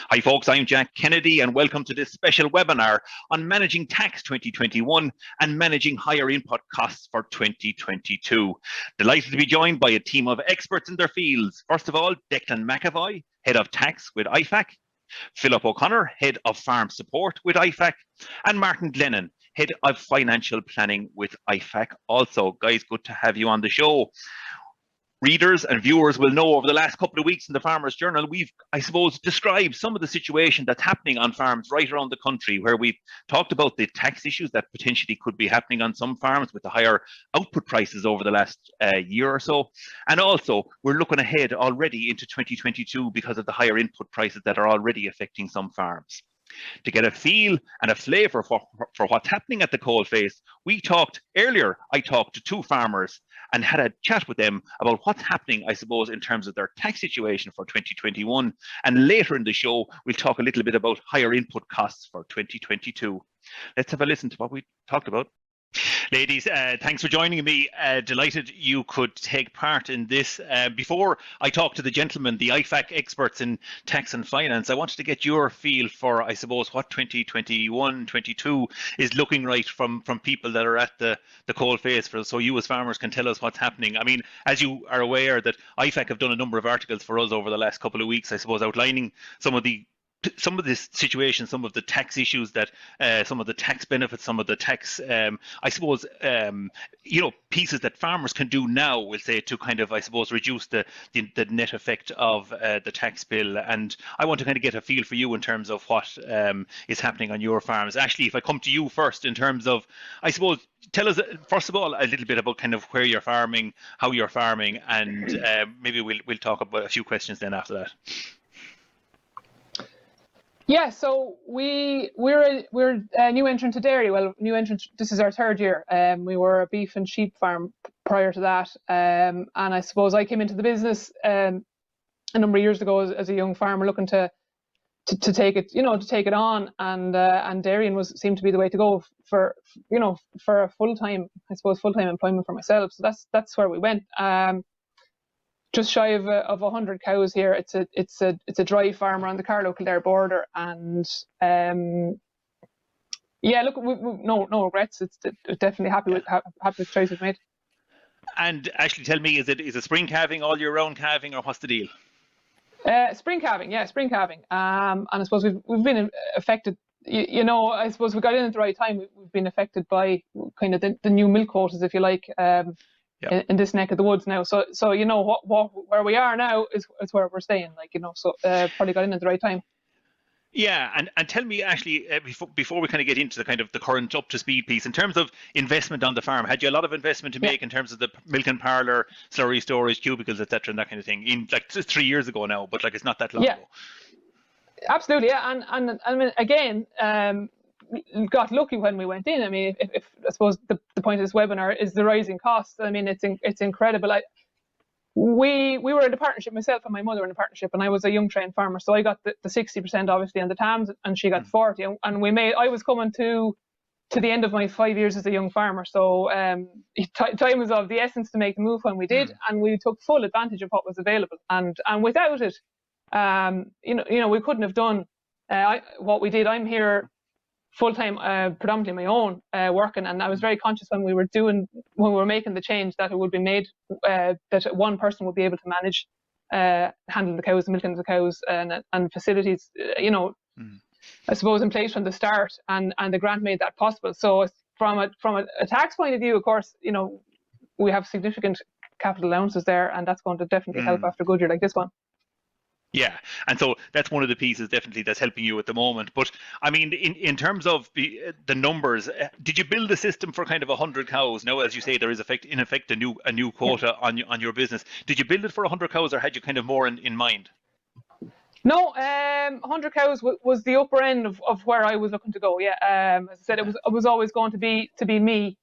Hi folks, I'm Jack Kennedy and welcome to this special webinar on managing tax 2021 and managing higher input costs for 2022. Delighted to be joined by a team of experts in their fields. First of all, Declan McEvoy, Head of Tax with IFAC, Philip O'Connor, Head of Farm Support with IFAC, and Martin Glennon, Head of Financial Planning with IFAC also. Guys, good to have you on the show. Readers and viewers will know over the last couple of weeks in the Farmers Journal, we've, I suppose, described some of the situation that's happening on farms right around the country, where we've talked about the tax issues that potentially could be happening on some farms with the higher output prices over the last year or so. And also, we're looking ahead already into 2022 because of the higher input prices that are already affecting some farms. To get a feel and a flavour for what's happening at the coalface, I talked to two farmers and had a chat with them about what's happening, I suppose, in terms of their tax situation for 2021. And later in the show, we'll talk a little bit about higher input costs for 2022. Let's have a listen to what we talked about. Ladies, thanks for joining me. Delighted you could take part in this. Before I talk to the gentlemen, the IFAC experts in tax and finance, I wanted to get your feel for, I suppose, what 2021-22 is looking right from people that are at the coalface, so you as farmers can tell us what's happening. I mean, as you are aware that IFAC have done a number of articles for us over the last couple of weeks, I suppose, outlining some of this situation, some of the tax issues that, some of the tax benefits, some of the tax, I suppose, pieces that farmers can do now, we'll say, to kind of, I suppose, reduce the net effect of the tax bill. And I want to kind of get a feel for you in terms of what is happening on your farms. Ashleigh, if I come to you first in terms of, I suppose, tell us, first of all, a little bit about kind of where you're farming, how you're farming, and maybe we'll talk about a few questions then after that. Yeah, so we're a new entrant to dairy. Well, new entrant. This is our third year. We were a beef and sheep farm prior to that, and I suppose I came into the business a number of years ago as a young farmer, looking to take it on, and dairying seemed to be the way to go for a full-time employment for myself. So that's where we went. Just shy of 100 cows here. It's a dry farm around the Carlow-Kildare border, and yeah, look, no regrets. It's definitely happy with the choice we've made. And Ashleigh, tell me, is it spring calving, all year round calving, or what's the deal? Spring calving, yeah, spring calving. And I suppose we've been affected. I suppose we got in at the right time. We've been affected by kind of the new milk quotas, if you like. In this neck of the woods now, so where we are now is where we're staying, so probably got in at the right time. Yeah, and tell me, Ashleigh, before we kind of get into the current up to speed piece, in terms of investment on the farm, had you a lot of investment to make in terms of the milk and parlour, slurry storage, cubicles, etc., and that kind of thing? In 3 years ago now, but it's not that long ago. Absolutely, yeah, and I mean, again, got lucky when we went in. I mean, if I suppose the point of this webinar is the rising costs. I mean, it's incredible. We were in a partnership, myself and my mother in a partnership, and I was a young trained farmer, so I got the 60% obviously on the TAMs, and she got 40, and I was coming to the end of my 5 years as a young farmer, so time was of the essence to make the move when we did, and we took full advantage of what was available, and without it, we couldn't have done what we did. I'm here full-time, predominantly my own, working, and I was very conscious when we were making the change that it would be made that one person would be able to manage handling the cows, milking the cows, and facilities, I suppose in place from the start, and the grant made that possible. So from a tax point of view, of course, we have significant capital allowances there, and that's going to definitely help after a good year like this one. Yeah, and so that's one of the pieces definitely that's helping you at the moment. But I mean, in terms of the numbers, did you build a system for kind of 100 cows? Now, as you say, there is in effect a new quota on your business. Did you build it for 100 cows, or had you kind of more in mind? No, 100 cows was the upper end of where I was looking to go. Yeah, as I said, it was always going to be me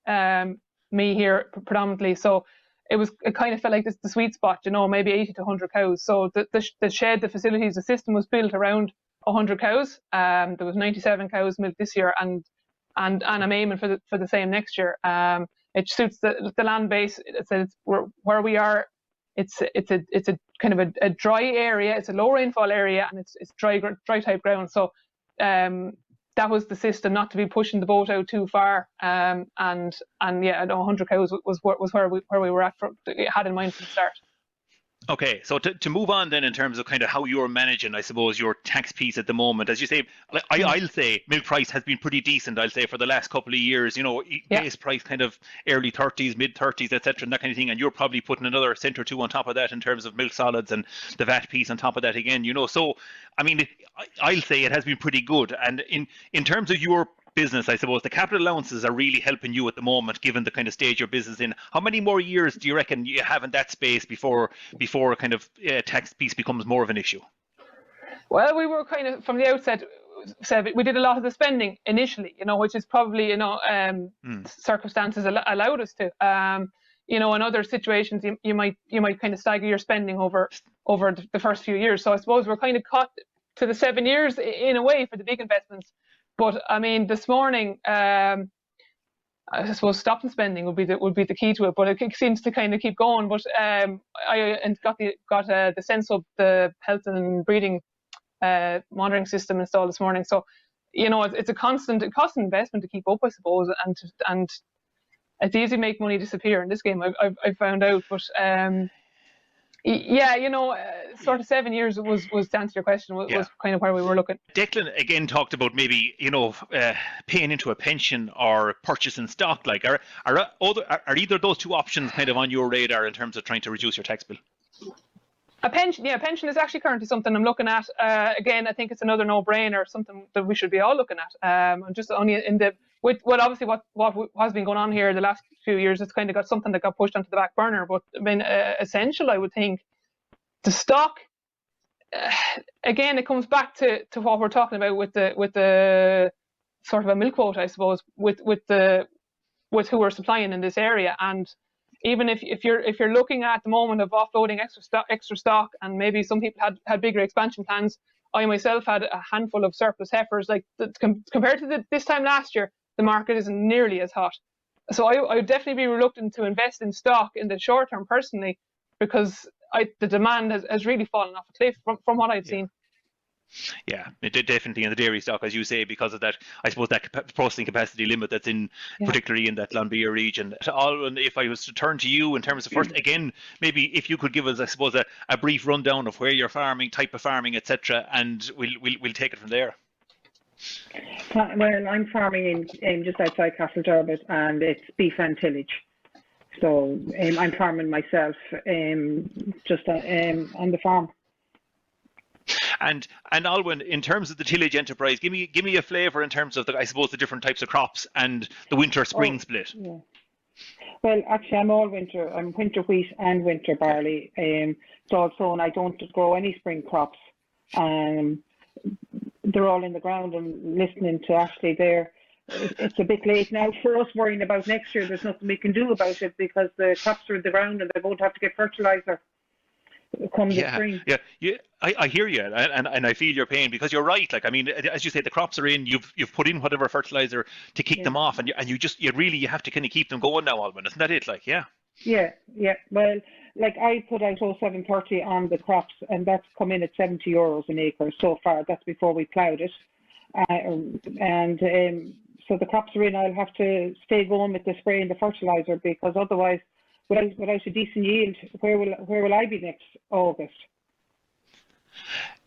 here predominantly. So it kind of felt like the sweet spot, maybe 80 to 100 cows. So the shed, the facilities, the system was built around 100 cows. There was 97 cows milked this year, and I'm aiming for the same next year. It suits the land base. It's where we are it's a kind of a dry area. It's a low rainfall area, and it's dry type ground. So that was the system, not to be pushing the boat out too far. And yeah, I know 100 cows was where we were at, had in mind from the start. Okay, so to move on then in terms of kind of how you're managing, I suppose, your tax piece at the moment, as you say, I'll say milk price has been pretty decent, I'll say, for the last couple of years, base price kind of early 30s, mid 30s, etc., and that kind of thing, and you're probably putting another cent or two on top of that in terms of milk solids and the VAT piece on top of that again, so, I mean, I'll say it has been pretty good, and in terms of your business, I suppose the capital allowances are really helping you at the moment, given the kind of stage your business in. How many more years do you reckon you have in that space before a kind of tax piece becomes more of an issue? Well, we were kind of from the outset, we did a lot of the spending initially, which is probably circumstances allowed us to. In other situations, you might kind of stagger your spending over the first few years. So I suppose we're kind of caught to the 7 years in a way for the big investments. But I mean, this morning, I suppose stopping spending would be the key to it. But it seems to kind of keep going. But I got the sense of the health and breeding monitoring system installed this morning. So it's a constant investment to keep up, I suppose, and it's easy to make money disappear in this game. I've found out, but. Yeah, sort of 7 years was to answer your question, was kind of where we were looking. Declan again talked about maybe, paying into a pension or purchasing stock. Like, are either of those two options kind of on your radar in terms of trying to reduce your tax bill? A pension is actually currently something I'm looking at. Again, I think it's another no-brainer, something that we should be all looking at. And just only obviously what has been going on here the last few years, it's kind of got something that got pushed onto the back burner. But I mean, essential, I would think, the stock. Again, it comes back to what we're talking about with the sort of a milk quota, I suppose, with who we're supplying in this area. And even if you're looking at the moment of offloading extra stock, and maybe some people had bigger expansion plans. I myself had a handful of surplus heifers. Like compared to this time last year, the market isn't nearly as hot. So I would definitely be reluctant to invest in stock in the short term personally, because the demand has really fallen off a cliff from what I've seen. Yeah, it did definitely in the dairy stock, as you say, because of that, I suppose, that processing capacity limit that's particularly in that Longbeer region. Olwyn, if I was to turn to you in terms of first, again, maybe if you could give us, I suppose, a brief rundown of where you're farming, type of farming, etc., and we'll take it from there. Well, I'm farming in just outside Castledermot, and it's beef and tillage. So I'm farming myself just on the farm. And Olwyn, in terms of the tillage enterprise, give me a flavour in terms of I suppose the different types of crops and the winter-spring split. Yeah. Well, actually, I'm all winter. I'm winter wheat and winter barley. It's all sown. I don't grow any spring crops. They're all in the ground. I'm listening to Ashleigh there. It's a bit late now for us worrying about next year. There's nothing we can do about it because the crops are in the ground and they both have to get fertiliser. Yeah, I hear you, and I feel your pain, because you're right. Like, I mean, as you say, the crops are in. You've put in whatever fertilizer to kick them off, and you have to kind of keep them going now, Olwyn. Isn't that it? Like, yeah. Yeah. Well, like I put out 730 on the crops, and that's come in at €70 an acre so far. That's before we ploughed it, so the crops are in. I'll have to stay going with the spray and the fertilizer, because otherwise, without a decent yield, where will I be next August?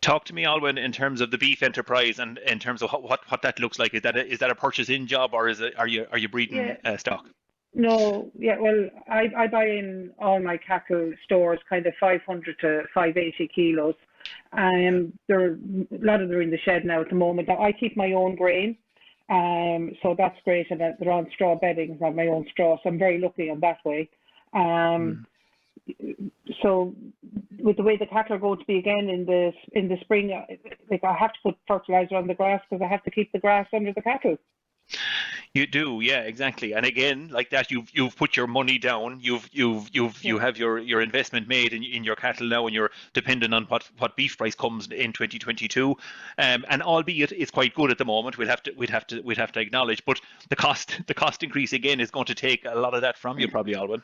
Talk to me, Olwyn, in terms of the beef enterprise and in terms of what that looks like. Is that a purchase in job, or are you breeding stock? No, well, I buy in all my cattle stores kind of 500 to 580 kilos. A lot of them are in the shed now at the moment. I keep my own grain, so that's great, and they're on straw bedding. I have my own straw, so I'm very lucky in that way. So with the way the cattle are going to be again in the spring, like I have to put fertilizer on the grass because I have to keep the grass under the cattle. You do, yeah, exactly. And again, like that, you've put your money down. You have your investment made in your cattle now, and you're dependent on what beef price comes in 2022. And albeit it's quite good at the moment, we'd have to acknowledge. But the cost increase again is going to take a lot of that from you, probably, Olwyn.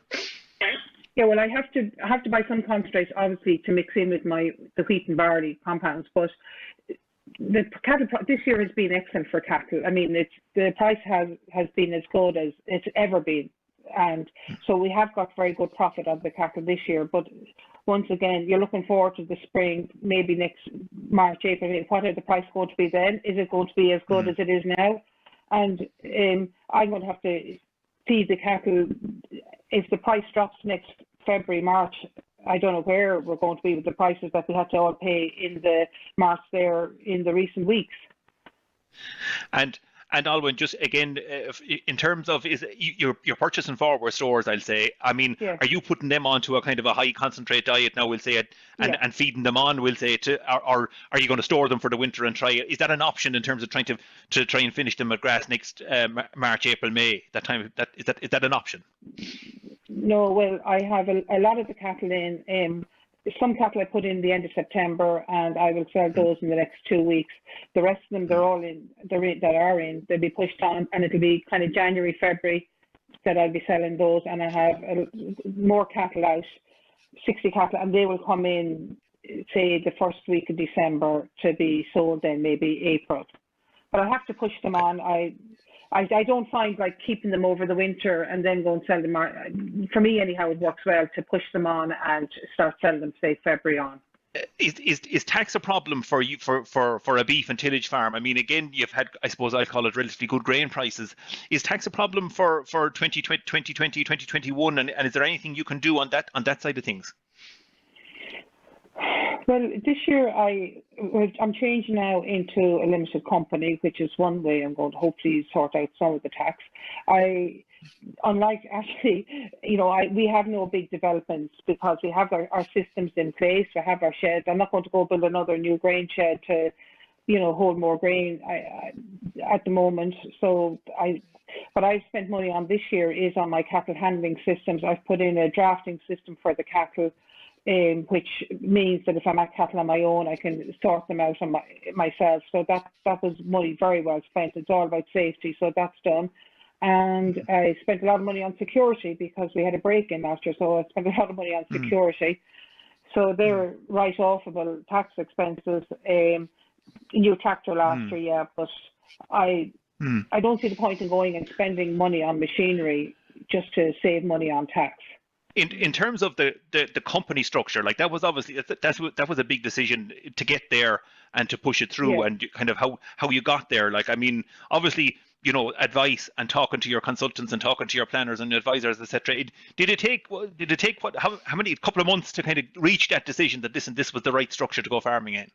Yeah, well, I have to buy some concentrates, obviously, to mix in with the wheat and barley compounds. But the cattle this year has been excellent for cattle. I mean, the price has been as good as it's ever been, and so we have got very good profit on the cattle this year. But once again, you're looking forward to the spring, maybe next March, April. What are the price going to be then? Is it going to be as good as it is now? And I'm going to have to feed the cattle. If the price drops next February, March, I don't know where we're going to be with the prices that we had to all pay in the March there in the recent weeks. And Olwyn, just again, in terms of you're purchasing forward stores, I'll say. I mean, Yeah. Are you putting them onto a kind of a high concentrate diet now? We'll say it, and feeding them on. We'll say or are you going to store them for the winter and try? Is that an option in terms of trying to try and finish them at grass next March, April, May? That time, is that an option? No, well, I have a lot of the cattle in. Some cattle I put in the end of September, and I will sell those in the next 2 weeks. The rest of them, they'll be pushed on, and it'll be kind of January, February that I'll be selling those. And I have more cattle out, 60 cattle, and they will come in, say, the first week of December to be sold then maybe April. But I have to push them on. I don't find like keeping them over the winter and then go and sell them. For me, anyhow, it works well to push them on and start selling them, say, February on. Is tax a problem for you for a beef and tillage farm? I mean, again, you've had, I suppose I'll call it, relatively good grain prices. Is tax a problem for 2020, 2021, and is there anything you can do on that side of things? Well, this year I'm changing now into a limited company, which is one way I'm going to hopefully sort out some of the tax. Unlike Ashleigh, we have no big developments because we have our systems in place. We have our sheds. I'm not going to go build another new grain shed to, hold more grain at the moment. So what I've spent money on this year is on my cattle handling systems. I've put in a drafting system for the cattle, which means that if I'm at cattle on my own, I can sort them out on myself. So that was money very well spent. It's all about safety, so that's done. And I spent a lot of money on security because we had a break-in last year, so I spent a lot of money on security. So they're write-offable tax expenses. New tractor last year, yeah, but I don't see the point in going and spending money on machinery just to save money on tax. In terms of the company structure, like that was obviously that was a big decision to get there and to push it through, and kind of how you got there. Like, I mean, obviously, advice and talking to your consultants and talking to your planners and advisors, etc. Did it take how many couple of months to kind of reach that decision that this was the right structure to go farming in?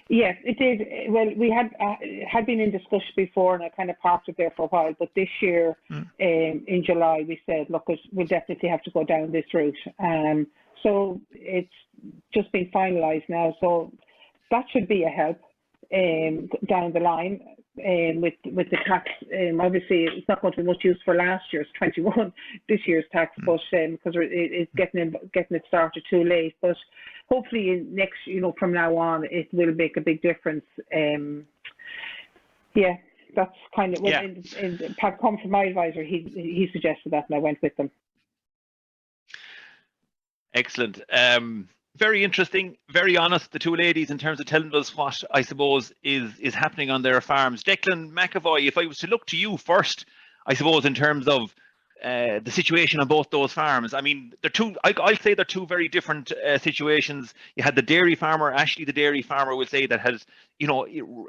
Yes, it did. Well, we had been in discussion before, and I kind of parked it there for a while. But this year, in July, we said, look, we'll definitely have to go down this route. So it's just been finalised now. So that should be a help down the line with the tax. Obviously, it's not going to be much use for last year's 21, this year's tax, but because it's getting it started too late. But hopefully next, from now on, it will make a big difference. That's kind of Pat come from my advisor. He suggested that, and I went with them. Excellent. Very interesting, very honest, the two ladies, in terms of telling us what I suppose is happening on their farms. Declan McEvoy, if I was to look to you first, I suppose, in terms of the situation on both those farms. I mean, I'll say they're two very different situations. You had the dairy farmer, Ashleigh, the dairy farmer, will say, that has,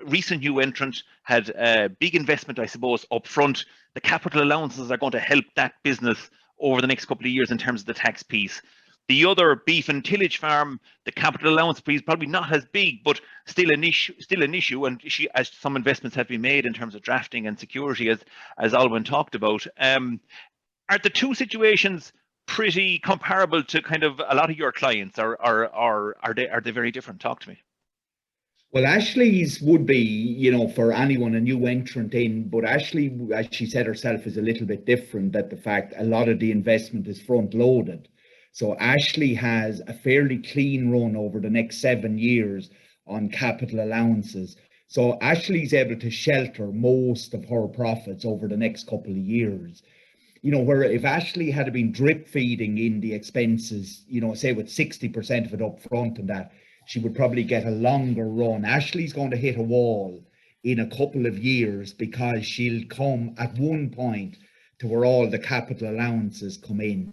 recent new entrant, had a big investment, I suppose, up front. The capital allowances are going to help that business over the next couple of years in terms of the tax piece. The other beef and tillage farm, the capital allowance piece, probably not as big, but still an issue. And as some investments have been made in terms of drafting and security, as Olwyn talked about. Are the two situations pretty comparable to kind of a lot of your clients, or are they very different? Talk to me. Well, Ashleigh's would be, for anyone a new entrant in, but Ashleigh, as she said herself, is a little bit different, that the fact a lot of the investment is front loaded. So Ashleigh has a fairly clean run over the next 7 years on capital allowances. So Ashleigh's able to shelter most of her profits over the next couple of years. where if Ashleigh had been drip feeding in the expenses, say with 60% of it up front and that, she would probably get a longer run. Ashleigh's going to hit a wall in a couple of years because she'll come at one point to where all the capital allowances come in.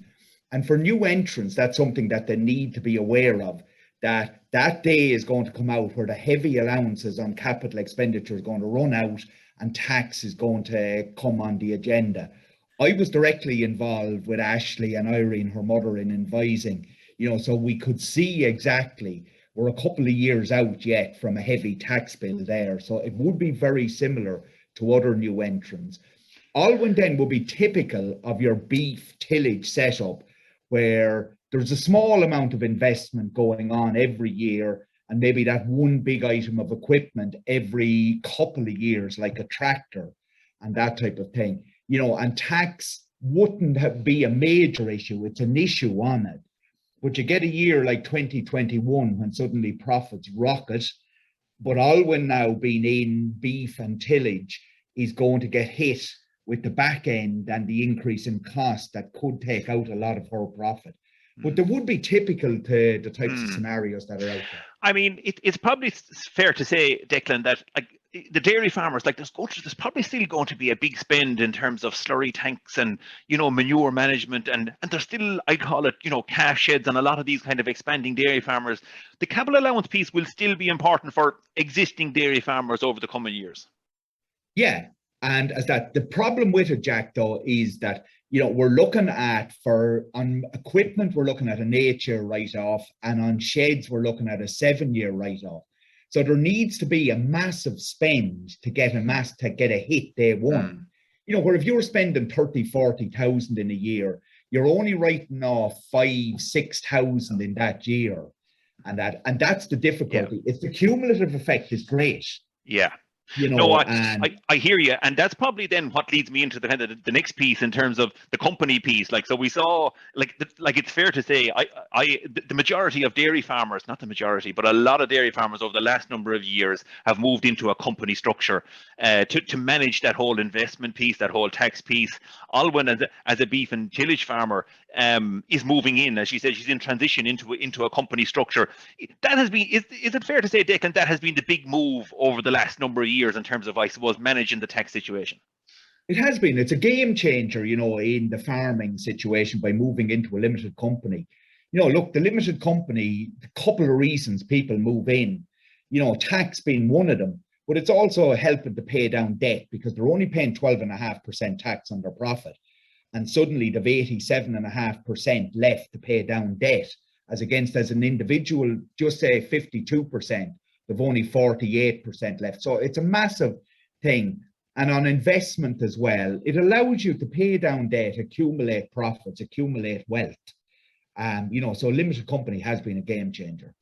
And for new entrants, that's something that they need to be aware of, that day is going to come out where the heavy allowances on capital expenditure is going to run out and tax is going to come on the agenda. I was directly involved with Ashleigh and Irene, her mother, in advising, so we could see exactly we're a couple of years out yet from a heavy tax bill there. So it would be very similar to other new entrants. Olwyn then will be typical of your beef tillage setup, where there's a small amount of investment going on every year, and maybe that one big item of equipment every couple of years, like a tractor and that type of thing. And tax wouldn't be a major issue. It's an issue on it. But you get a year like 2021 when suddenly profits rocket. But Olwyn now being in beef and tillage is going to get hit with the back end and the increase in cost that could take out a lot of her profit. But there would be typical to the types of scenarios that are out there. I mean, it's probably fair to say, Declan, that the dairy farmers, there's probably still going to be a big spend in terms of slurry tanks and, manure management. And there's still, I call it, calf sheds and a lot of these kind of expanding dairy farmers. The capital allowance piece will still be important for existing dairy farmers over the coming years. Yeah. And as the problem with it, Jack, though, is that, we're looking at on equipment, we're looking at an 8-year write-off, and on sheds, we're looking at a 7-year write-off. So there needs to be a massive spend to get a hit day one. Where if you're spending 30,000-40,000 in a year, you're only writing off 5,000-6,000 in that year. And that's the difficulty. Yeah. It's the cumulative effect is great. Yeah. I hear you, and that's probably then what leads me into the next piece in terms of the company piece. So we saw, it's fair to say, the majority of dairy farmers, not the majority, but a lot of dairy farmers over the last number of years have moved into a company structure to manage that whole investment piece, that whole tax piece. Olwyn, as a beef and tillage farmer, is moving in, as she said, she's in transition into a company structure. That has been, is it fair to say, Declan, that has been the big move over the last number of years in terms of, I suppose, managing the tax situation? It has been. It's a game changer, in the farming situation by moving into a limited company. Look, the limited company, a couple of reasons people move in, tax being one of them, but it's also helping to pay down debt because they're only paying 12.5% tax on their profit. And suddenly they've 87.5% left to pay down debt, as an individual, just say 52%. They've only 48% left. So it's a massive thing. And on investment as well, it allows you to pay down debt, accumulate profits, accumulate wealth. So a limited company has been a game changer.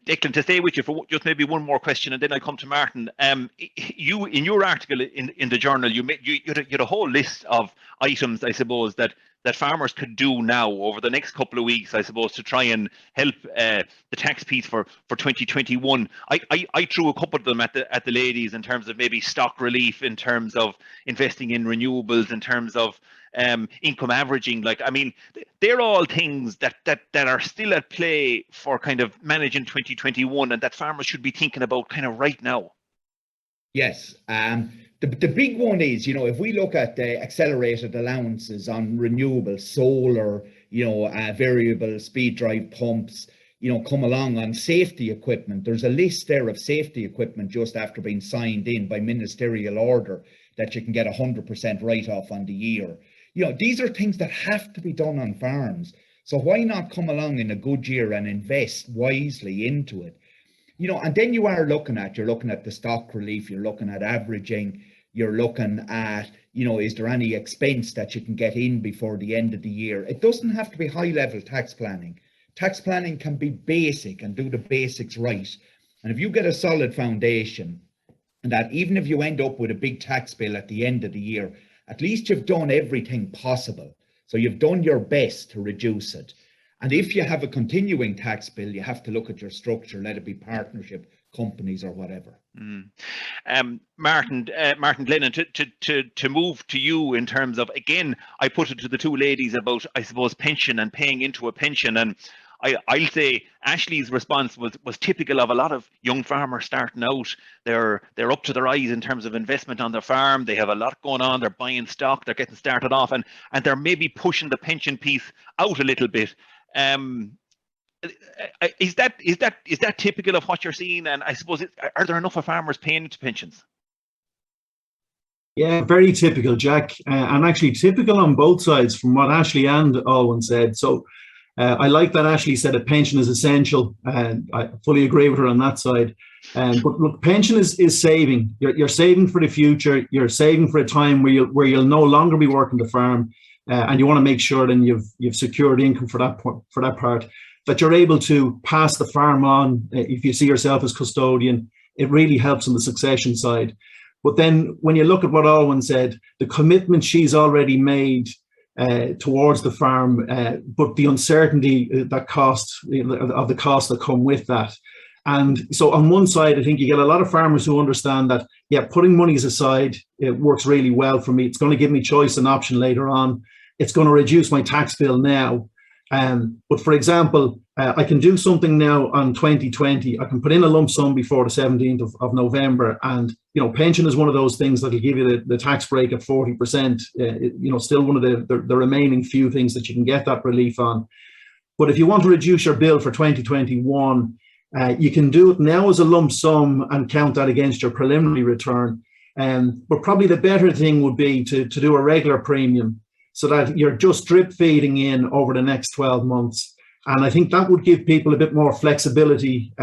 Declan, to stay with you for just maybe one more question, and then I come to Martin. You, in your article in the journal, you had a whole list of items, I suppose, that farmers could do now over the next couple of weeks, I suppose, to try and help the tax piece for 2021. I threw a couple of them at the ladies in terms of maybe stock relief, in terms of investing in renewables, in terms of income averaging. They're all things that are still at play for kind of managing 2021, and that farmers should be thinking about kind of right now. Yes. The big one is, if we look at the accelerated allowances on renewables, solar, variable speed drive pumps, come along on safety equipment. There's a list there of safety equipment just after being signed in by ministerial order that you can get 100% write-off on the year. These are things that have to be done on farms. So why not come along in a good year and invest wisely into it? And then you're looking at the stock relief, you're looking at averaging, you're looking at, is there any expense that you can get in before the end of the year? It doesn't have to be high-level tax planning. Tax planning can be basic and do the basics right. And if you get a solid foundation, and that even if you end up with a big tax bill at the end of the year, at least you've done everything possible. So you've done your best to reduce it. And if you have a continuing tax bill, you have to look at your structure, let it be partnership, companies or whatever. Martin Glennon, to move to you in terms of, again, I put it to the two ladies about, I suppose, pension and paying into a pension, and I'll say Ashleigh's response was typical of a lot of young farmers starting out. They're up to their eyes in terms of investment on their farm. They have a lot going on. They're buying stock. They're getting started off, and they're maybe pushing the pension piece out a little bit. Is that typical of what you're seeing? And I suppose, are there enough of farmers paying into pensions? Yeah, very typical, Jack, and actually typical on both sides from what Ashleigh and Olwyn said. So I like that Ashleigh said a pension is essential, and I fully agree with her on that side. But look, pension is saving. You're saving for the future. You're saving for a time where you'll no longer be working the farm, and you want to make sure then you've secured income for that part, that you're able to pass the farm on. If you see yourself as custodian, it really helps on the succession side. But then when you look at what Olwyn said, the commitment she's already made towards the farm, but the uncertainty of the costs that come with that. And so on one side, I think you get a lot of farmers who understand that, yeah, putting monies aside, it works really well for me. It's going to give me choice and option later on. It's going to reduce my tax bill now. But for example, I can do something now on 2020. I can put in a lump sum before the 17th of November. And, pension is one of those things that will give you the tax break at 40%. Still one of the remaining few things that you can get that relief on. But if you want to reduce your bill for 2021, you can do it now as a lump sum and count that against your preliminary return. But probably the better thing would be to do a regular premium, so that you're just drip feeding in over the next 12 months. And I think that would give people a bit more flexibility,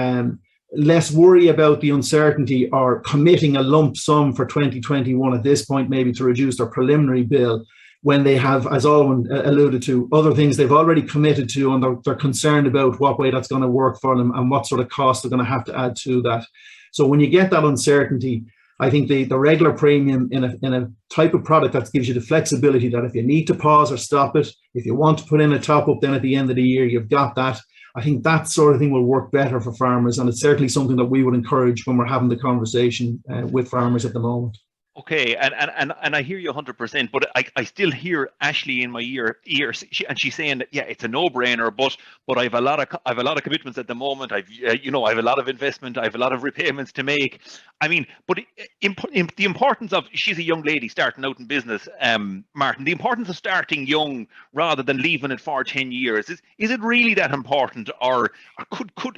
less worry about the uncertainty or committing a lump sum for 2021 at this point, maybe to reduce their preliminary bill, when they have, as Olwyn alluded to, other things they've already committed to, and they're concerned about what way that's going to work for them and what sort of costs they're going to have to add to that. So when you get that uncertainty, I think the regular premium in a type of product that gives you the flexibility that if you need to pause or stop it, if you want to put in a top up, then at the end of the year, you've got that. I think that sort of thing will work better for farmers. And it's certainly something that we would encourage when we're having the conversation with farmers at the moment. Okay, and I hear you 100%, but I still hear Ashleigh in my ear, and she's saying that, yeah, it's a no-brainer, but I've a lot of commitments at the moment. I've a lot of investment. I have a lot of repayments to make. I mean, but the importance of, she's a young lady starting out in business, Martin. The importance of starting young rather than leaving it for 10 years is it really that important, or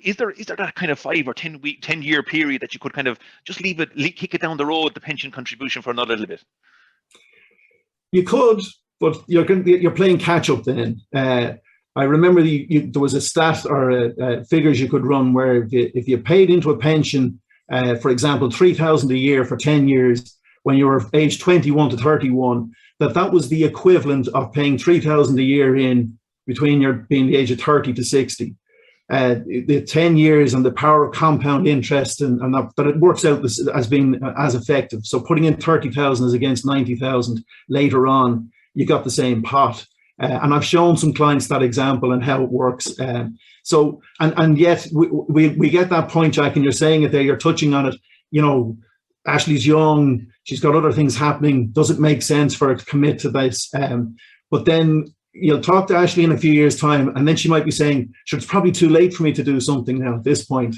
is there that kind of 5 or 10 year period that you could kind of just kick it down the road, the pension contribution, for another little bit? You could, but you're playing catch up then. I remember there was a stat or figures you could run where if you paid into a pension, for example, 3,000 a year for 10 years when you were aged 21 to 31, that was the equivalent of paying 3,000 a year in between being the age of 30 to 60. The 10 years and the power of compound interest and that it works out as being as effective. So putting in 30,000 is against 90,000 later on, you got the same pot. And I've shown some clients that example and how it works. And yet we get that point, Jack, and you're saying it there, you're touching on it. Ashleigh's young, she's got other things happening. Does it make sense for her to commit to this? But then you'll talk to Ashleigh in a few years' time, and then she might be saying, sure, it's probably too late for me to do something now at this point.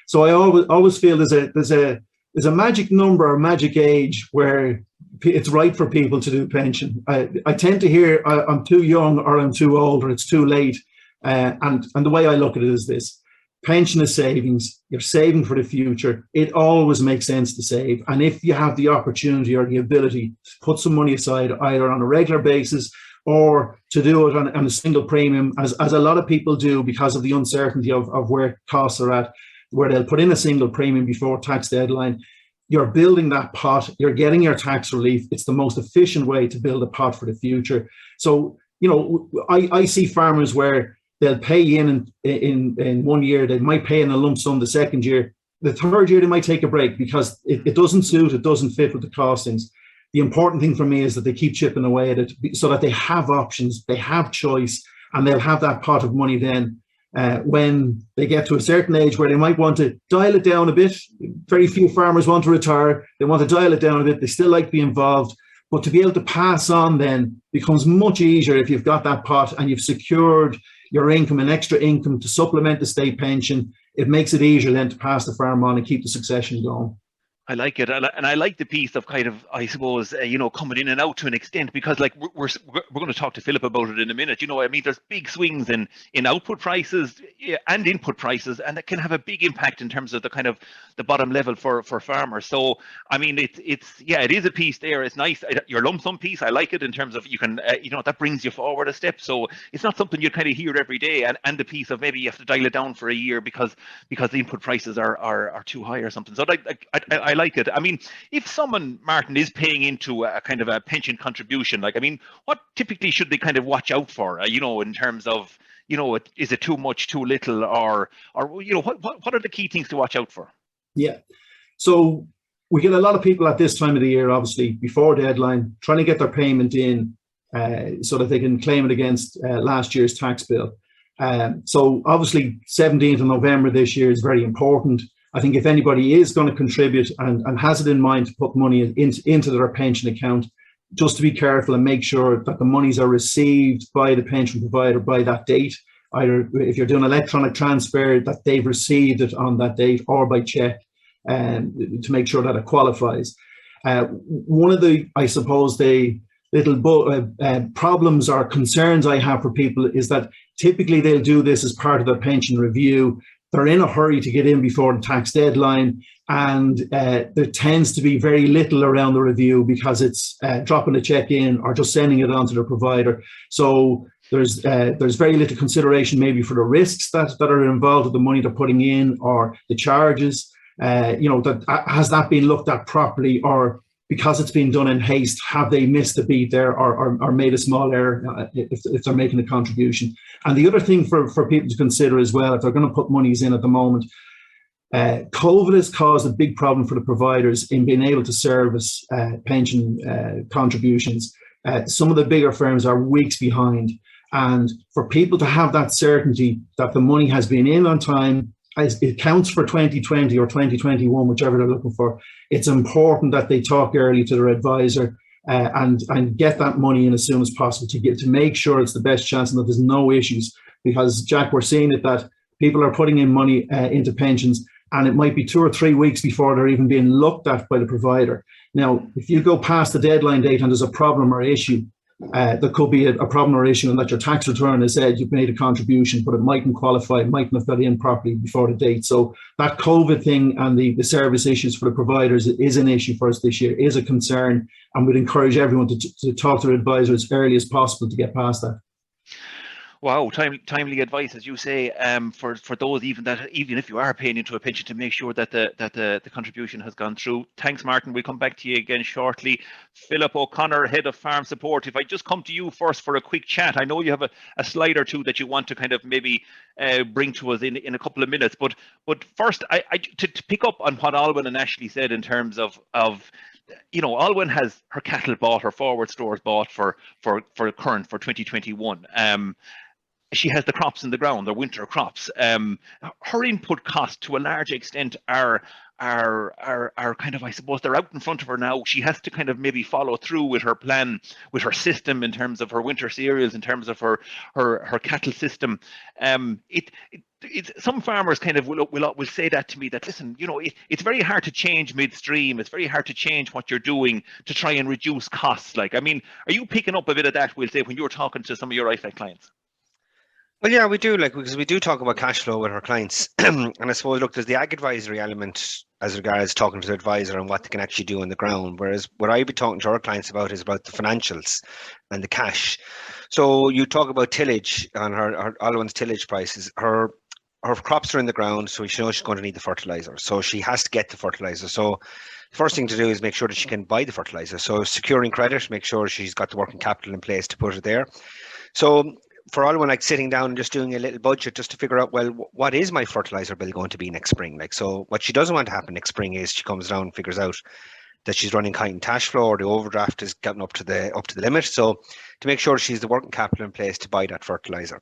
So I always feel there's a magic number or magic age where it's right for people to do pension. I tend to hear I'm too young or I'm too old or it's too late. And the way I look at it is this: pension is savings. You're saving for the future. It always makes sense to save. And if you have the opportunity or the ability to put some money aside, either on a regular basis or to do it on a single premium, as a lot of people do because of the uncertainty of where costs are at, where they'll put in a single premium before tax deadline, you're building that pot, you're getting your tax relief. It's the most efficient way to build a pot for the future. So, I see farmers where they'll pay in 1 year, they might pay in a lump sum the second year. The third year, they might take a break because it doesn't suit, it doesn't fit with the costings. The important thing for me is that they keep chipping away at it so that they have options, they have choice, and they'll have that pot of money then when they get to a certain age where they might want to dial it down a bit. Very few farmers want to retire. They want to dial it down a bit. They still like to be involved. But to be able to pass on then becomes much easier if you've got that pot and you've secured your income, an extra income to supplement the state pension. It makes it easier then to pass the farm on and keep the succession going. I like it, and I like the piece of kind of, I suppose, coming in and out to an extent, because like we're going to talk to Philip about it in a minute. I mean, there's big swings in output prices and input prices, and it can have a big impact in terms of the kind of the bottom level for farmers. So I mean, it is a piece there. It's nice. Your lump sum piece, I like it in terms of you can that brings you forward a step. So it's not something you kind of hear every day, and the piece of maybe you have to dial it down for a year because the input prices are too high or something. So I like it. I mean, if someone, Martin, is paying into a kind of a pension contribution, like, I mean, what typically should they kind of watch out for, in terms of, is it too much, too little, or what are the key things to watch out for? Yeah. So we get a lot of people at this time of the year, obviously, before deadline, trying to get their payment in so that they can claim it against last year's tax bill. So obviously, 17th of November this year is very important. I think if anybody is going to contribute and has it in mind to put money into their pension account, just to be careful and make sure that the monies are received by the pension provider by that date. Either if you're doing electronic transfer, that they've received it on that date, or by check, to make sure that it qualifies. One of the, I suppose, the little problems or concerns I have for people is that typically they'll do this as part of their pension review. They're in a hurry to get in before the tax deadline, and there tends to be very little around the review because it's dropping a check in or just sending it on to the provider. So there's very little consideration maybe for the risks that are involved with the money they're putting in, or the charges. That has that been looked at properly, or because it's been done in haste, have they missed a beat there, or made a small error if they're making a contribution? And the other thing for people to consider as well, if they're going to put monies in at the moment, COVID has caused a big problem for the providers in being able to service pension contributions. Some of the bigger firms are weeks behind, and for people to have that certainty that the money has been in on time, it counts for 2020 or 2021, whichever they're looking for. It's important that they talk early to their advisor and get that money in as soon as possible to make sure it's the best chance and that there's no issues. Because, Jack, we're seeing it that people are putting in money into pensions, and it might be 2 or 3 weeks before they're even being looked at by the provider. Now, if you go past the deadline date and there's a problem or issue, there could be a problem or issue in that your tax return has said you've made a contribution, but it mightn't qualify, it mightn't have got in properly before the date. So that COVID thing and the service issues for the providers is an issue for us this year, is a concern, and we'd encourage everyone to talk to their advisor as early as possible to get past that. Wow, timely advice, as you say, for those even if you are paying into a pension, to make sure that the contribution has gone through. Thanks, Martin. We'll come back to you again shortly. Philip O'Connor, Head of Farm Support. If I just come to you first for a quick chat, I know you have a slide or two that you want to kind of maybe bring to us in a couple of minutes, but first, to pick up on what Olwyn and Ashleigh said in terms of Olwyn has her cattle bought, her forward stores bought for 2021. She has the crops in the ground, their winter crops. Her input costs to a large extent are kind of, I suppose, they're out in front of her now. She has to kind of maybe follow through with her plan, with her system in terms of her winter cereals, in terms of her cattle system. Some farmers kind of will say that to me, that listen, it's very hard to change midstream. It's very hard to change what you're doing to try and reduce costs. Like, I mean, are you picking up a bit of that, we'll say, when you're talking to some of your IFAC clients? Well, yeah, we do, because we do talk about cash flow with our clients. And I suppose, look, there's the ag advisory element as regards talking to the advisor and what they can actually do on the ground. Whereas what I'd be talking to our clients about is about the financials and the cash. So you talk about tillage and her Olwyn's tillage prices. Her crops are in the ground, so she knows she's going to need the fertilizer. So she has to get the fertilizer. So the first thing to do is make sure that she can buy the fertilizer. So securing credit, make sure she's got the working capital in place to put it there. So for Olwyn, like sitting down and just doing a little budget just to figure out, well, what is my fertilizer bill going to be next spring? Like, so what she doesn't want to happen next spring is she comes down and figures out that she's running high in cash flow, or the overdraft is getting up to the limit. So to make sure she's the working capital in place to buy that fertilizer.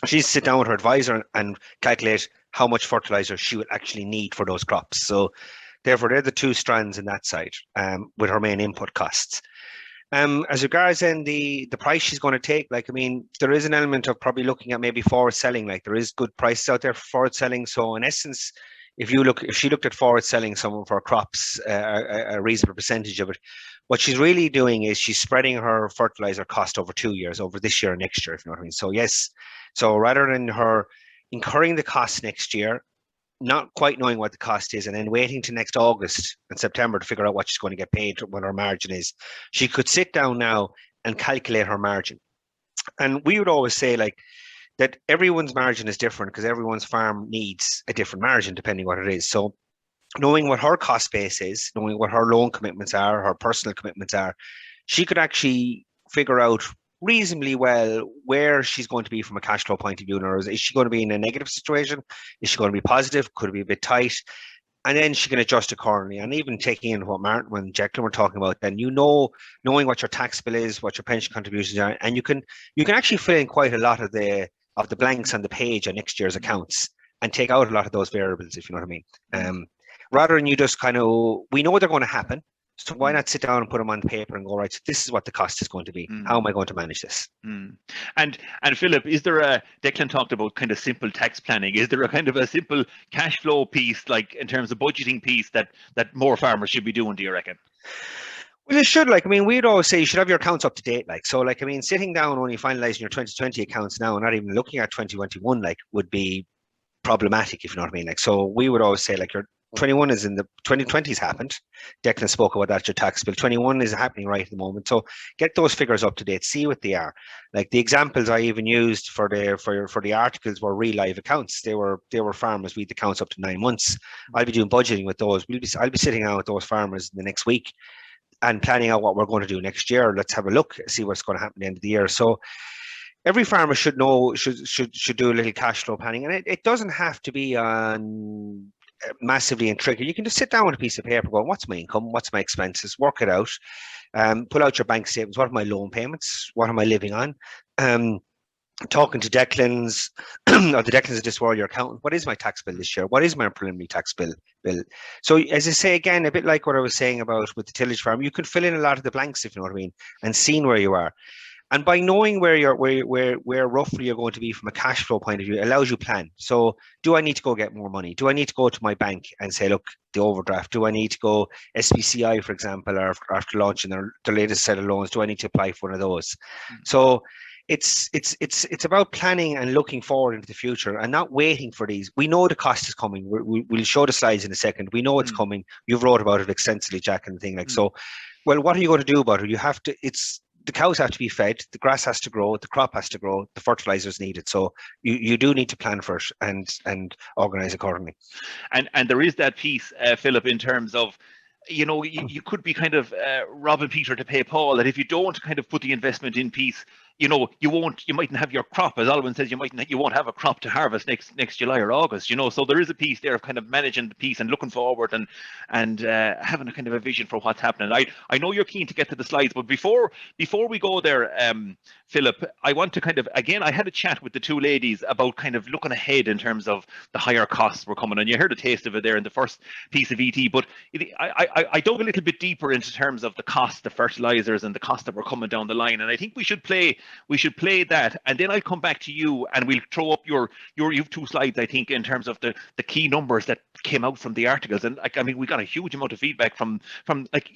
She needs to sit down with her advisor and calculate how much fertilizer she would actually need for those crops. So therefore, they're the two strands in that side, with her main input costs. As regards then the price she's going to take, like, I mean, there is an element of probably looking at maybe forward selling. Like, there is good prices out there for forward selling. So in essence, if she looked at forward selling some of her crops, a reasonable percentage of it, what she's really doing is she's spreading her fertilizer cost over 2 years, over this year and next year, if you know what I mean. So yes, so rather than her incurring the cost next year, not quite knowing what the cost is, and then waiting to next August and September to figure out what she's going to get paid, what her margin is, she could sit down now and calculate her margin. And we would always say, like, that everyone's margin is different because everyone's farm needs a different margin depending what it is. So knowing what her cost base is, knowing what her loan commitments are, her personal commitments are, she could actually figure out reasonably well where she's going to be from a cash flow point of view. Or is she going to be in a negative situation? Is she going to be positive? Could it be a bit tight? And then she can adjust accordingly. And even taking in what Martin and Declan were talking about, then knowing what your tax bill is, what your pension contributions are, and you can actually fill in quite a lot of the blanks on the page on next year's accounts and take out a lot of those variables, if you know what I mean. Rather than you just we know they're going to happen. So why not sit down and put them on paper and go, right, this is what the cost is going to be. How am I going to manage this? And Philip, is there Declan talked about kind of simple tax planning. Is there a kind of a simple cash flow piece, like in terms of budgeting piece that more farmers should be doing, do you reckon? Well, you should. Like, I mean, we'd always say you should have your accounts up to date. Like, so, like, I mean, sitting down only finalizing your 2020 accounts now and not even looking at 2021, like, would be problematic, if you know what I mean. Like, so we would always say, like, your 21 is in the 2020's happened. Declan spoke about that, your tax bill. 21 is happening right at the moment. So get those figures up to date, see what they are. Like, the examples I even used for the articles were real live accounts. They were farmers with accounts up to 9 months. I'll be doing budgeting with those. I'll be sitting down with those farmers the next week and planning out what we're going to do next year. Let's have a look, see what's going to happen at the end of the year. So every farmer should know, should do a little cash flow planning, and it doesn't have to be on massively intricate. You can just sit down with a piece of paper, going, what's my income, what's my expenses, work it out, pull out your bank statements, what are my loan payments, what am I living on, talking to Declan's or the Declan's of this world, your accountant, what is my tax bill this year, what is my preliminary tax bill. So as I say, again, a bit like what I was saying about with the tillage farm, you could fill in a lot of the blanks, if you know what I mean, and seeing where you are. And by knowing where roughly you're going to be from a cash flow point of view, it allows you plan. So do I need to go get more money? Do I need to go to my bank and say, look, the overdraft? Do I need to go SBCI, for example, or after launching their latest set of loans? Do I need to apply for one of those? So it's about planning and looking forward into the future and not waiting for these. We know the cost is coming. We'll show the slides in a second. We know it's coming. You've wrote about it extensively, Jack, and the thing like so. Well, what are you going to do about it? You have to. The cows have to be fed, the grass has to grow, the crop has to grow, the fertilizer is needed. So you do need to plan for it and organize accordingly. And there is that piece, Philip, in terms of, you could be kind of robbing Peter to pay Paul, that if you don't kind of put the investment in piece, you mightn't have your crop, as Olwyn says, you won't have a crop to harvest next July or August, so there is a piece there of kind of managing the piece and looking forward and having a kind of a vision for what's happening. I know you're keen to get to the slides, but before we go there, Philip, I want to kind of, again, I had a chat with the two ladies about kind of looking ahead in terms of the higher costs were coming, and you heard a taste of it there in the first piece of ET, but I dug a little bit deeper into terms of the cost, the fertilizers and the cost that were coming down the line, and I think we should play that, and then I'll come back to you and we'll throw up you've two slides, I think, in terms of the key numbers that came out from the articles. And we got a huge amount of feedback from like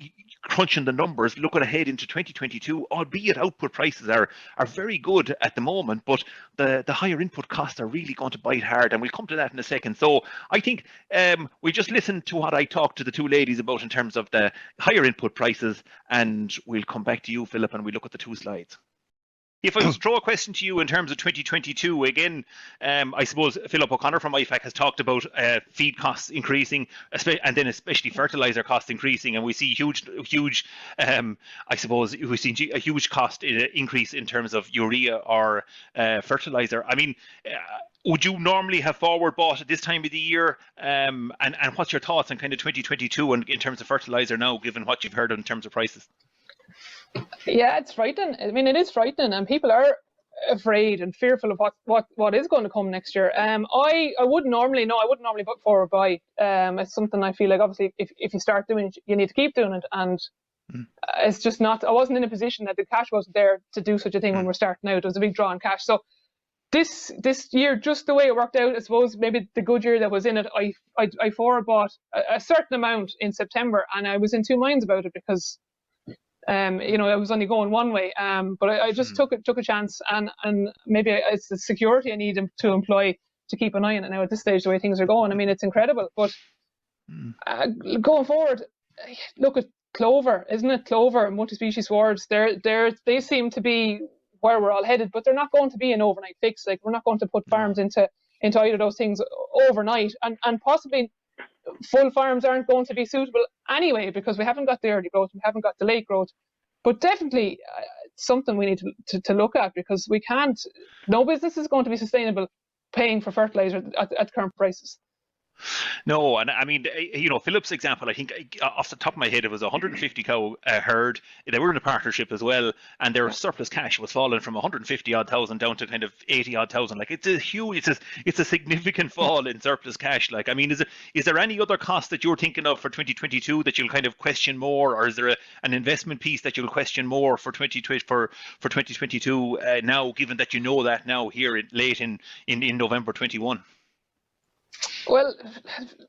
crunching the numbers, looking ahead into 2022, albeit output prices are very good at the moment, but the higher input costs are really going to bite hard, and we'll come to that in a second. So I think we just listen to what I talked to the two ladies about in terms of the higher input prices, and we'll come back to you, Philip, and we look at the two slides. If I was to throw a question to you in terms of 2022, again, I suppose Philip O'Connor from IFAC has talked about feed costs increasing, and then especially fertilizer costs increasing, and we see huge, I suppose we see a huge cost increase in terms of urea or fertilizer. I mean, would you normally have forward bought at this time of the year? And what's your thoughts on kind of 2022 and in terms of fertilizer now, given what you've heard in terms of prices? Yeah, it's frightening. I mean, it is frightening, and people are afraid and fearful of what is going to come next year. I wouldn't normally put forward buy. It's something I feel like obviously if you start doing it, you need to keep doing it, and it's just not. I wasn't in a position that the cash wasn't there to do such a thing when we're starting out. It was a big draw on cash. So this year, just the way it worked out, I suppose maybe the good year that was in it, I forward bought a certain amount in September, and I was in two minds about it because I was only going one way, but I just took a chance, and maybe it's the security I need to employ to keep an eye on it now at this stage, the way things are going. I mean, it's incredible, but going forward, look at clover, isn't it? Clover, multi-species swords, they seem to be where we're all headed, but they're not going to be an overnight fix. Like, we're not going to put farms into either of those things overnight, and possibly full farms aren't going to be suitable anyway, because we haven't got the early growth, we haven't got the late growth. But definitely something we need to look at, because we can't, no business is going to be sustainable paying for fertiliser at current prices. No, and I mean, Philip's example, I think off the top of my head, it was a 150 cow herd. They were in a partnership as well, and their surplus cash was falling from 150 odd thousand down to kind of 80 odd thousand. Like, it's a huge, it's a significant fall in surplus cash. Like, I mean, is there any other cost that you're thinking of for 2022 that you'll kind of question more, or is there an investment piece that you'll question more for 2022 now, given that that now here late in November 21? Well,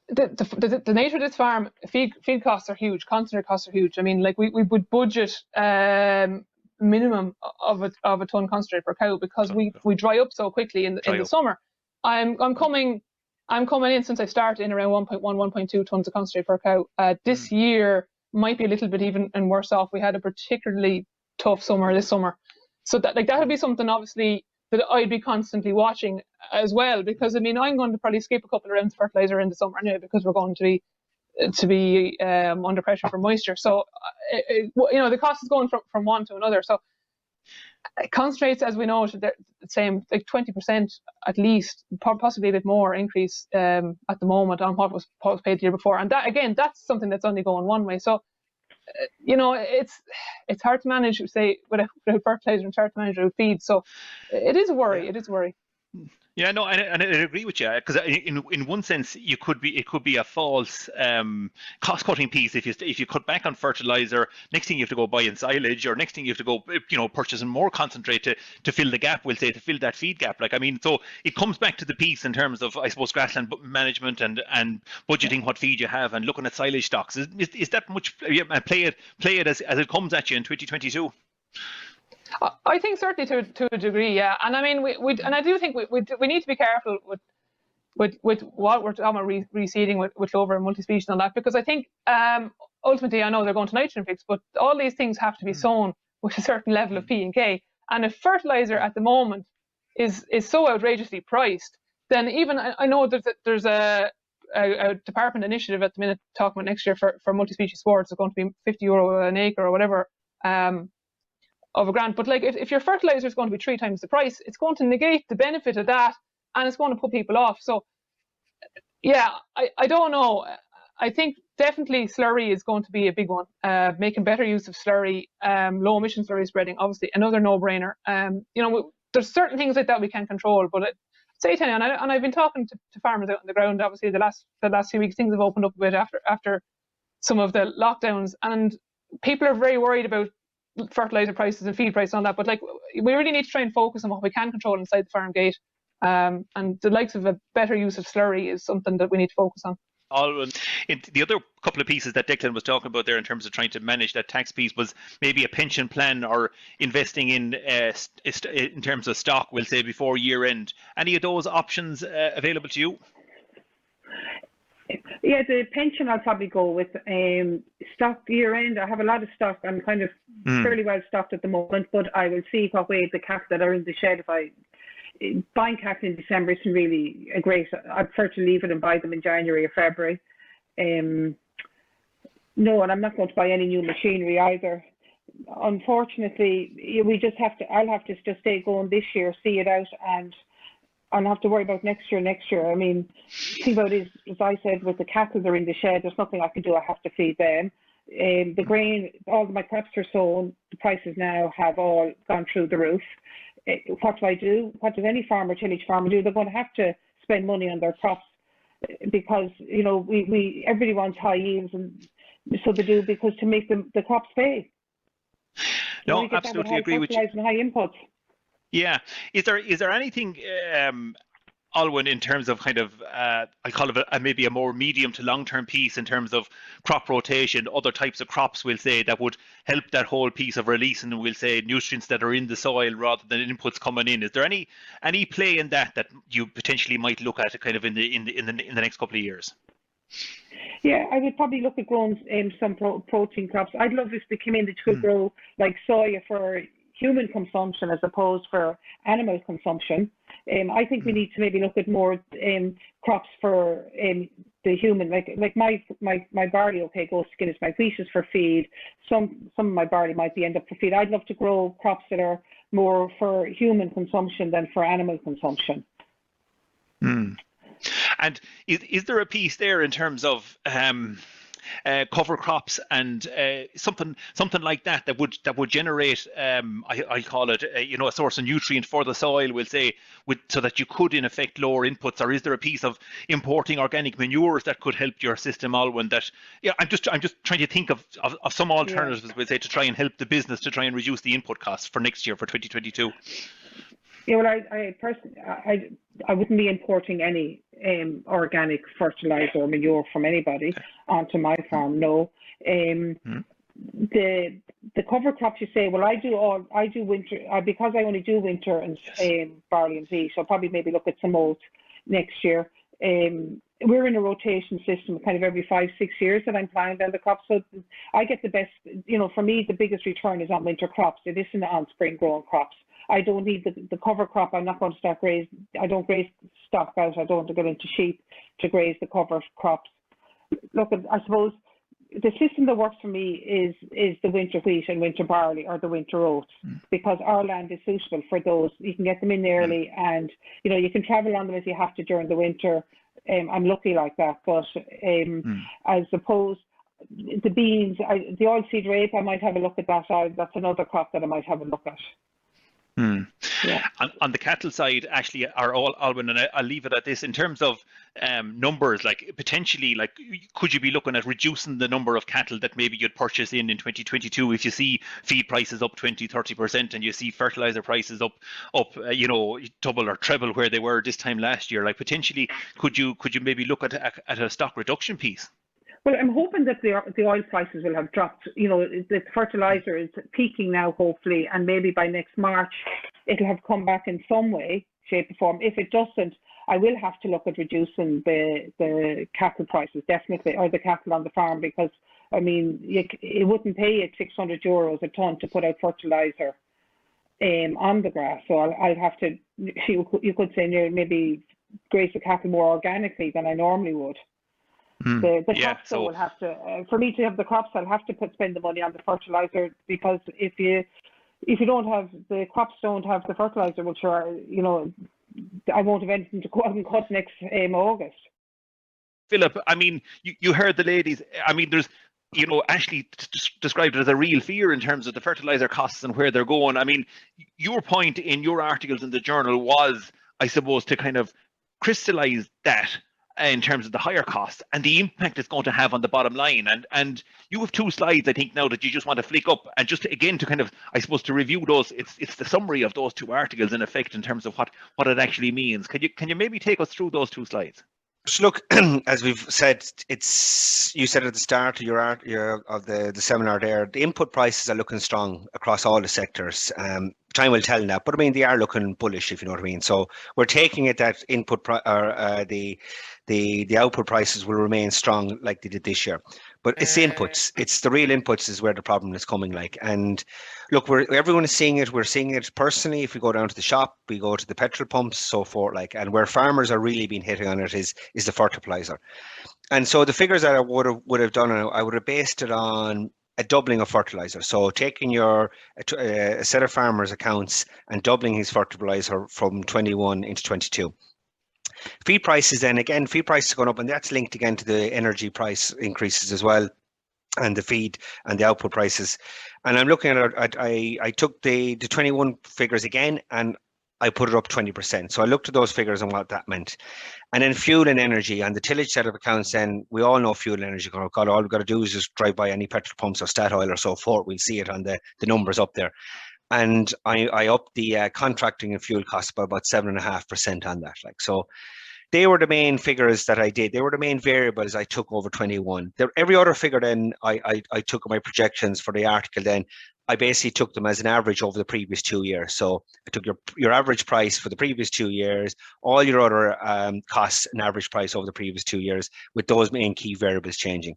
the nature of this farm, feed costs are huge, concentrate costs are huge. I mean, like, we would budget minimum of a ton concentrate per cow, because we dry up so quickly in the summer. I'm coming in, since I started, in around 1.1, 1.2 tons of concentrate per cow. This year might be a little bit even and worse off. We had a particularly tough summer this summer, so that would be something obviously that I'd be constantly watching as well, because I mean, I'm going to probably skip a couple of rounds of fertiliser in the summer anyway, because we're going to be under pressure for moisture. So the cost is going from one to another. So concentrates, as we know, they're the same, like 20% at least, possibly a bit more increase at the moment on what was paid the year before, and that, again, that's something that's only going one way. So it's hard to manage, say, without fertiliser, and it's hard to manage without feed. So it is a worry. Yeah. It is a worry. Yeah, no, and I agree with you, because in one sense it could be a false cost-cutting piece if you cut back on fertilizer. Next thing you have to go buy in silage, or next thing you have to go purchasing more concentrate to fill the gap. We'll say, to fill that feed gap. Like, I mean, so it comes back to the piece in terms of, I suppose, grassland management and budgeting what feed you have, and looking at silage stocks. Is that much? Play it as it comes at you in 2022. I think certainly to a degree, yeah. And I mean, and I do think we need to be careful with what we're talking about reseeding with clover and multi-species and all that, because I think ultimately, I know they're going to nitrogen fix, but all these things have to be sown with a certain level of P and K. And if fertiliser at the moment is so outrageously priced, then even I know there's a department initiative at the minute talking about next year for multi-species swords. It's going to be €50 an acre or whatever. Of a grant, but like, if your fertiliser is going to be 3 times the price, it's going to negate the benefit of that, and it's going to put people off. So yeah, I don't know. I think definitely slurry is going to be a big one. Making better use of slurry, low emission slurry spreading, obviously another no-brainer. There's certain things like that we can control, but and I've been talking to farmers out on the ground. Obviously, the last few weeks things have opened up a bit after some of the lockdowns, and people are very worried about fertiliser prices and feed prices and all that, but like, we really need to try and focus on what we can control inside the farm gate, and the likes of a better use of slurry is something that we need to focus on. The other couple of pieces that Declan was talking about there in terms of trying to manage that tax piece was maybe a pension plan, or investing in terms of stock, we'll say, before year end. Any of those options available to you? Yeah, the pension I'll probably go with. Stock year end, I have a lot of stock. I'm kind of fairly well stocked at the moment, but I will see what way the cats that are in the shed. Buying cats in December isn't really a great. I prefer to leave it and buy them in January or February. No, and I'm not going to buy any new machinery either. Unfortunately, I'll have to just stay going this year, see it out, and I'll have to worry about next year. I mean, the thing about it is, as I said, with the cattle that are in the shed, there's nothing I can do. I have to feed them. The grain, all of my crops are sown. The prices now have all gone through the roof. what do I do? What does any farmer, tillage farmer do? They're going to have to spend money on their crops because, you know, everybody wants high yields, and so they do, because to make the crops pay. No, absolutely agree with you. And high inputs. Yeah. Is there anything, Olwyn, in terms of kind of, I call it maybe a more medium to long-term piece in terms of crop rotation, other types of crops, we'll say, that would help that whole piece of releasing, we'll say, nutrients that are in the soil rather than inputs coming in? Is there any play in that you potentially might look at kind of in the next couple of years? Yeah, I would probably look at growing some protein crops. I'd love if they came in that could grow like soya for human consumption as opposed for animal consumption. I think we need to maybe look at more crops for the human, like my barley, okay, goes to Guinness. My wheat is for feed. Some of my barley might be end up for feed. I'd love to grow crops that are more for human consumption than for animal consumption. And is there a piece there in terms of cover crops and something like that would generate, I call it, a source of nutrient for the soil, we'll say, so that you could in effect lower inputs? Or is there a piece of importing organic manures that could help your system, Olwyn? That, yeah, I'm just trying to think of some alternatives, we'll say, to try and help the business to try and reduce the input costs for next year, for 2022. Yeah, well, I personally, I wouldn't be importing any organic fertiliser or manure from anybody onto my farm. No. The cover crops, you say, well, I do winter, because I only do winter and barley and wheat. So I'll probably maybe look at some oats next year. We're in a rotation system, kind of every 5-6 years that I'm planting down the crops. So I get the best, for me, the biggest return is on winter crops. It isn't on spring growing crops. I don't need the cover crop. I'm not going to start graze. I don't graze stock out. I don't want to get into sheep to graze the cover crops. Look, I suppose the system that works for me is the winter wheat and winter barley, or the winter oats, because our land is suitable for those. You can get them in early, and you can travel on them if you have to during the winter. I'm lucky like that. But I suppose the beans, the oilseed rape, I might have a look at that. That's another crop that I might have a look at. Yeah. On the cattle side, Ashleigh or Olwyn, and I'll leave it at this, in terms of numbers, like potentially, like, could you be looking at reducing the number of cattle that maybe you'd purchase in 2022 if you see feed prices up 20-30% and you see fertilizer prices up double or treble where they were this time last year? Like, potentially, could you maybe look at a stock reduction piece? Well, I'm hoping that the oil prices will have dropped. The fertilizer is peaking now, hopefully, and maybe by next March it'll have come back in some way, shape or form. If it doesn't, I will have to look at reducing the cattle prices, definitely, or the cattle on the farm, because, I mean, it wouldn't pay you €600 a tonne to put out fertilizer on the grass. So I'll have to, you could say, maybe graze the cattle more organically than I normally would. The crops, so will have to, for me to have the crops, I'll have to spend the money on the fertilizer, because if you don't have the crops, don't have the fertilizer, well, sure, I won't have anything to go out and cut next August. Philip, I mean, you heard the ladies. I mean, there's, Ashleigh described it as a real fear in terms of the fertilizer costs and where they're going. I mean, your point in your articles in the journal was, I suppose, to kind of crystallize that in terms of the higher costs and the impact it's going to have on the bottom line. And you have 2 slides, I think, now that you just want to flick up, and just again to kind of, I suppose, to review those. It's the summary of those 2 articles in effect in terms of what it actually means. Can you maybe take us through those 2 slides? So look, as we've said, you said at the start of the seminar there, the input prices are looking strong across all the sectors. Time will tell that, but I mean, they are looking bullish, if you know what I mean. So we're taking it that the output prices will remain strong like they did this year. But it's the inputs, it's the real inputs is where the problem is coming. Like, and look, everyone is seeing it. We're seeing it personally. If we go down to the shop, we go to the petrol pumps, so forth. Like, and where farmers are really been hitting on it is the fertilizer. And so the figures that I would have done, I would have based it on a doubling of fertilizer. So taking a set of farmers' accounts and doubling his fertilizer from 21 into 22. Feed prices, then again, feed prices are going up, and that's linked again to the energy price increases as well, and the feed and the output prices. And I'm looking at I took the 21 figures again, and I put it up 20%. So I looked at those figures and what that meant. And then fuel and energy and the tillage set of accounts, then we all know fuel and energy. God, all we've got to do is just drive by any petrol pumps or Statoil or so forth. We'll see it on the numbers up there. And I upped the contracting and fuel costs by about 7.5% on that. Like, so they were the main figures that I did. They were the main variables I took over 21. Every other figure then I took my projections for the article then. I basically took them as an average over the previous 2 years. So I took your average price for the previous 2 years, all your other costs and average price over the previous 2 years, with those main key variables changing.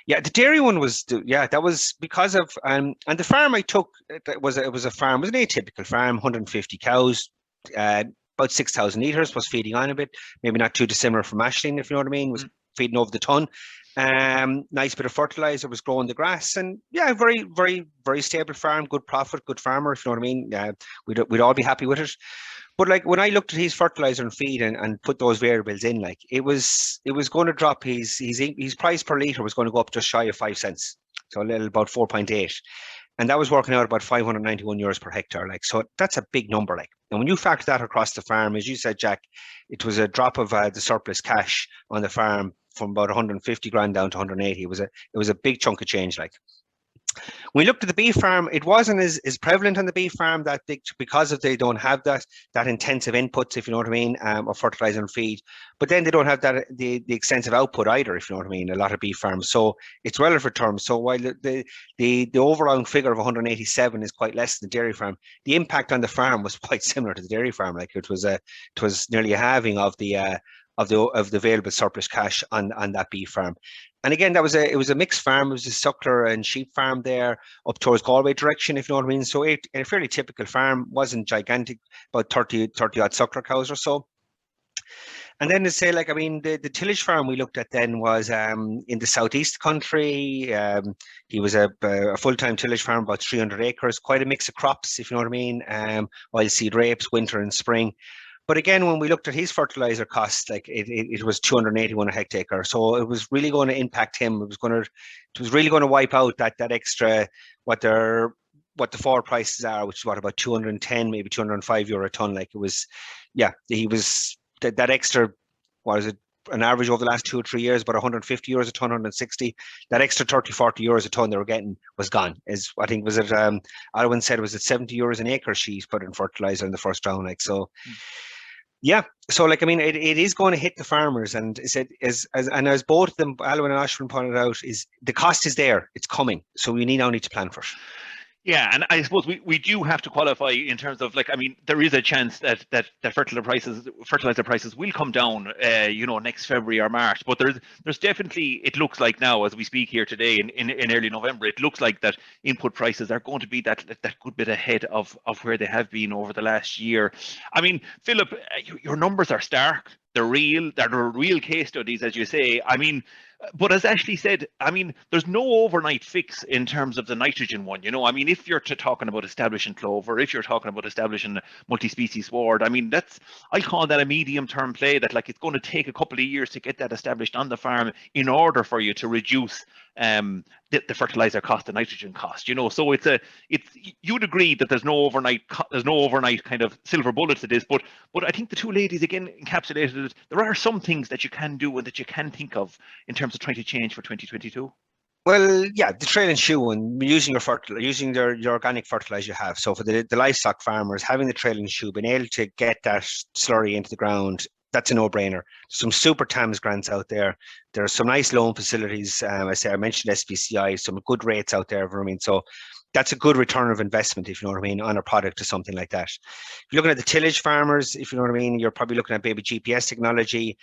Yeah, the dairy one was, that was because of, and the farm I took, it was a farm, it was an atypical farm, 150 cows, about 6,000 litres, was feeding on a bit, maybe not too dissimilar from Ashleigh, if you know what I mean, was feeding over the ton. Nice bit of fertilizer, was growing the grass, and yeah, very, very, very stable farm, good profit, good farmer, if you know what I mean. We'd all be happy with it. But like when I looked at his fertilizer and feed and put those variables in, like it was going to drop his price per litre was going to go up just shy of 5 cents, so a little about 4.8. And that was working out about €591 per hectare. Like, so that's a big number. Like, and when you factor that across the farm, as you said, Jack, it was a drop of the surplus cash on the farm from about 150 grand down to 180. It was a big chunk of change. Like, when we looked at the beef farm, it wasn't as prevalent on the beef farm that because of they don't have that intensive inputs, if you know what I mean, of fertilizer and feed. But then they don't have that the extensive output either, if you know what I mean. A lot of beef farms, so it's relative terms. So while the overall figure of 187 is quite less than the dairy farm, the impact on the farm was quite similar to the dairy farm. Like it was nearly a halving of the available surplus cash on that beef farm. And again, it was a mixed farm. It was a suckler and sheep farm there up towards Galway direction, if you know what I mean. So a fairly typical farm, wasn't gigantic, about 30 odd suckler cows or so. And then to say, like, I mean, the tillage farm we looked at then was in the southeast country. He was a full-time tillage farm, about 300 acres, quite a mix of crops, if you know what I mean. Oilseed rapes, winter and spring. But again, when we looked at his fertilizer costs, like it was 281 a hectare, so it was really going to impact him. It was really going to wipe out that extra what the forward prices are, which is about 210, maybe €205 a ton. Like it was, yeah, he was that extra. What is it? An average over the last 2 or 3 years, about €150 a ton, 160. That extra 30, €40 a ton they were getting was gone. I think was it? Olwyn said, was it €70 an acre she's put in fertilizer in the first round? Like so. Yeah, so like I mean, it is going to hit the farmers, and as both them, Olwyn and Ashleigh pointed out, is the cost is there, it's coming, so we now need to plan for it. Yeah, and I suppose we do have to qualify in terms of, like, I mean, there is a chance that fertilizer prices will come down, next February or March. But there's definitely, it looks like now as we speak here today in early November, it looks like that input prices are going to be that good bit ahead of where they have been over the last year. I mean, Philip, your numbers are stark. They're real case studies, as you say. I mean, but as Ashleigh said, I mean, there's no overnight fix in terms of the nitrogen one. You know, I mean, if you're talking about establishing clover, if you're talking about establishing multi-species sward, I mean, I call that a medium-term play. That, like, it's going to take a couple of years to get that established on the farm in order for you to reduce the fertilizer cost, the nitrogen cost. You know, so you'd agree that there's no overnight kind of silver bullet to this. But I think the two ladies again encapsulated it. There are some things that you can do and that you can think of in terms of trying to change for 2022. Well, yeah, the trail and shoe and using your organic fertilizer you have. So for the livestock farmers, having the trail and shoe, being able to get that slurry into the ground, that's a no-brainer. Some super TAMS grants out there. There are some nice loan facilities. I mentioned SPCI, some good rates out there. I mean, so that's a good return of investment, if you know what I mean, on a product or something like that. If you're looking at the tillage farmers, if you know what I mean, you're probably looking at maybe GPS technology.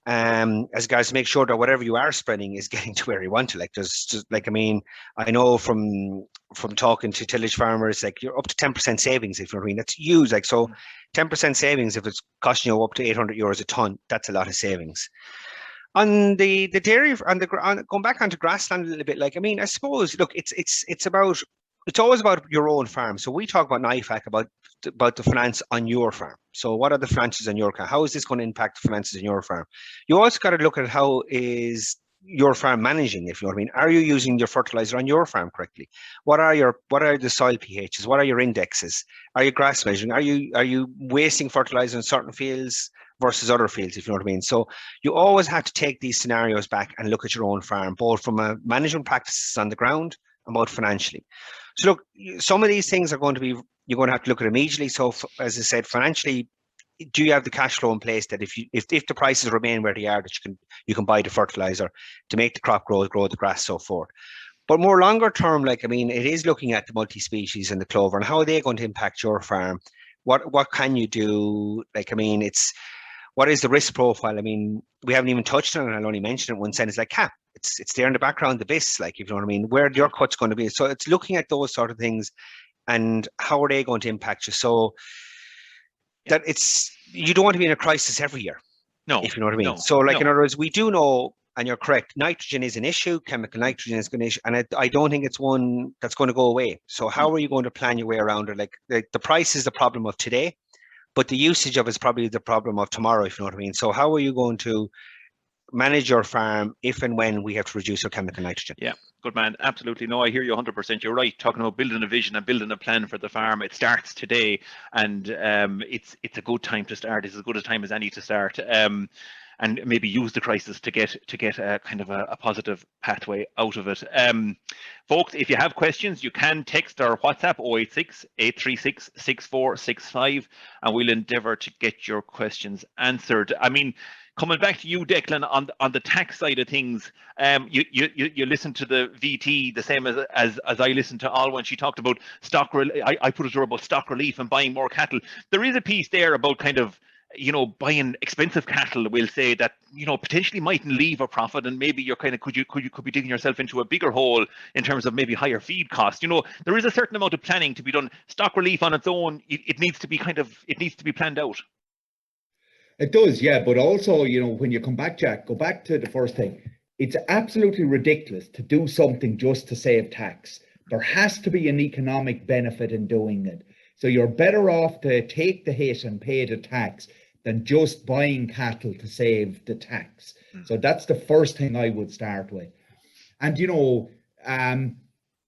As guys, to make sure that whatever you are spreading is getting to where you want to. Like, there's just, like, I mean, I know from talking to tillage farmers, like, you're up to 10% savings, if you know what I mean. That's huge. Like, so 10% savings, if it's costing you up to €800 a ton, that's a lot of savings. On the dairy, going back onto grassland a little bit, like, I mean, I suppose, look, it's always about your own farm. So we talk about an IFAC about the finance on your farm. So what are the finances on your farm? How is this going to impact the finances on your farm? You also got to look at how is your farm managing, if you know what I mean? Are you using your fertilizer on your farm correctly? What are the soil pHs? What are your indexes? Are you grass measuring? Are you wasting fertilizer in certain fields versus other fields, if you know what I mean? So you always have to take these scenarios back and look at your own farm, both from a management practices on the ground and both financially. So look, some of these things are going to be, you're going to have to look at immediately. So as I said, financially, do you have the cash flow in place that if the prices remain where they are, that you can buy the fertilizer to make the crop grow the grass, so forth? But more longer term, like, I mean, it is looking at the multi-species and the clover and how are they going to impact your farm? What can you do? Like, I mean, what is the risk profile? I mean, we haven't even touched on it. I'll only mention it one sentence, like cap. It's there in the background, the BIS, like, if you know what I mean, where your cut's going to be. So it's looking at those sort of things and how are they going to impact you? So that you don't want to be in a crisis every year. No. If you know what I mean. No, so like, no. in other words, we do know, and you're correct, nitrogen is an issue, chemical nitrogen is an issue, and I don't think it's one that's going to go away. So how are you going to plan your way around it? Like the price is the problem of today, but the usage of it is probably the problem of tomorrow, if you know what I mean. So how are you going to manage your farm if and when we have to reduce our chemical nitrogen? Yeah, good man. Absolutely. No, I hear you 100%. You're right. Talking about building a vision and building a plan for the farm, it starts today, and it's a good time to start. It's as good a time as any to start. And maybe use the crisis to get a kind of a positive pathway out of it. Folks, if you have questions, you can text or WhatsApp 086-836-6465, and we'll endeavour to get your questions answered. I mean, coming back to you, Declan, on the tax side of things, you listen to the VT the same as I listened to Olwyn. She talked about I put it to her about stock relief and buying more cattle. There is a piece there about kind of, you know, buying expensive cattle, we'll say, that, you know, potentially mightn't leave a profit, and maybe you're kind of could be digging yourself into a bigger hole in terms of maybe higher feed costs. You know, there is a certain amount of planning to be done. Stock relief on its own, it needs to be planned out. It does, yeah. But also, you know, when you come back, Jack, go back to the first thing. It's absolutely ridiculous to do something just to save tax. There has to be an economic benefit in doing it. So you're better off to take the hit and pay the tax than just buying cattle to save the tax. So that's the first thing I would start with. And, you know,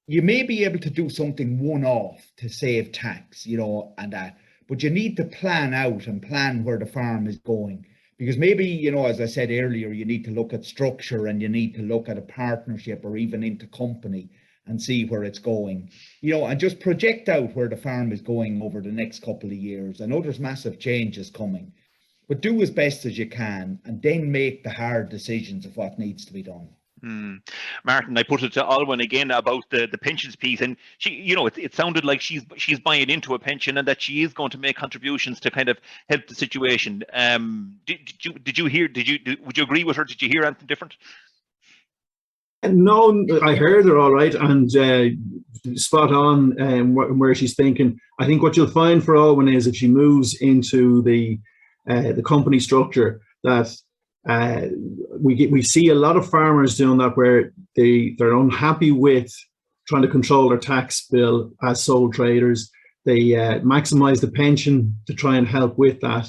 you may be able to do something one-off to save tax, you know, and that, but you need to plan out and plan where the farm is going. Because maybe, you know, as I said earlier, you need to look at structure, and you need to look at a partnership or even into company and see where it's going, you know, and just project out where the farm is going over the next couple of years. I know there's massive changes coming, but do as best as you can, and then make the hard decisions of what needs to be done. Martin, I put it to Olwyn again about the pensions piece, and she, you know, it sounded like she's buying into a pension, and that she is going to make contributions to kind of help the situation. Would you agree with her? Did you hear anything different? No, I heard her all right, and spot on where she's thinking. I think what you'll find for Olwyn is, if she moves into the company structure, that we see a lot of farmers doing that, where they're unhappy with trying to control their tax bill as sole traders. They maximize the pension to try and help with that,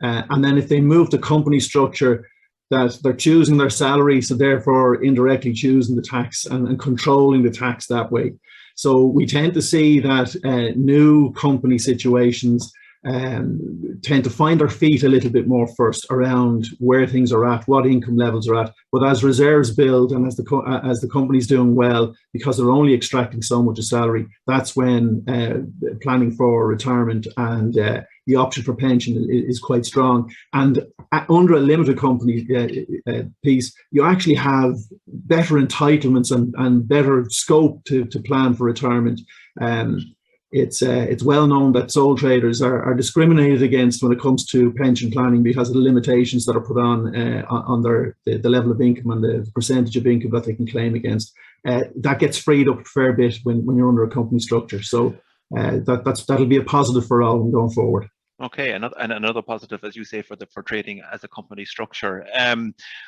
and then if they move to company structure, that they're choosing their salary, so therefore indirectly choosing the tax and controlling the tax that way. So we tend to see that new company situations tend to find their feet a little bit more first around where things are at, what income levels are at. But as reserves build, and as the company's doing well, because they're only extracting so much of salary, that's when planning for retirement and the option for pension is quite strong. And under a limited company piece, you actually have better entitlements and better scope to plan for retirement. It's well known that sole traders are discriminated against when it comes to pension planning because of the limitations that are put on the level of income and the percentage of income that they can claim against. That gets freed up a fair bit when you're under a company structure. So that'll be a positive for all going forward. Okay, another positive, as you say, for trading as a company structure.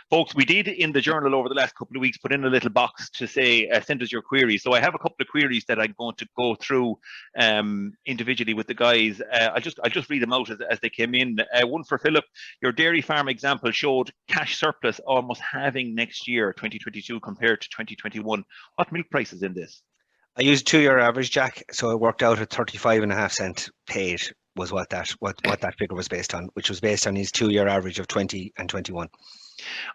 Folks, we did in the journal over the last couple of weeks put in a little box to say send us your queries. So I have a couple of queries that I'm going to go through individually with the guys. I'll just read them out as they came in. One for Philip. Your dairy farm example showed cash surplus almost halving next year, 2022, compared to 2021. What milk price is in this? I used 2-year average, Jack, so it worked out at 35.5 cents paid was what that figure was based on, which was based on his 2-year average of 20 and 21.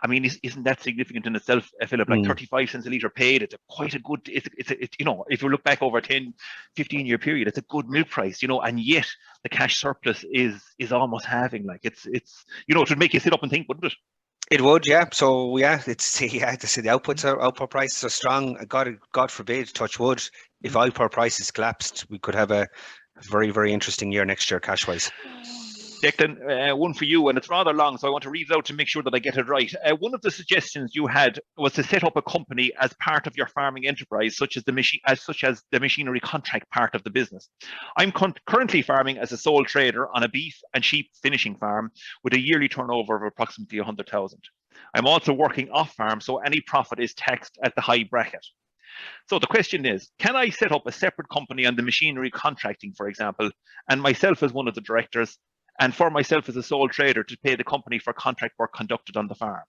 I mean, isn't that significant in itself, Philip? Like 35 cents a litre paid, it's quite a good, it's you know, if you look back over a 10, 15-year period, it's a good milk price, you know, and yet the cash surplus is almost halving. Like it's you know, it would make you sit up and think, wouldn't it? It would, yeah. So yeah, the output prices are strong. God forbid, touch wood, if output prices collapsed, we could have a very, very interesting year next year, cash-wise. Declan, one for you, and it's rather long, so I want to read it out to make sure that I get it right. One of the suggestions you had was to set up a company as part of your farming enterprise, such as the machinery contract part of the business. I'm currently farming as a sole trader on a beef and sheep finishing farm with a yearly turnover of approximately 100,000. I'm also working off farm, so any profit is taxed at the high bracket. So the question is, can I set up a separate company on the machinery contracting, for example, and myself as one of the directors, and for myself as a sole trader to pay the company for contract work conducted on the farm?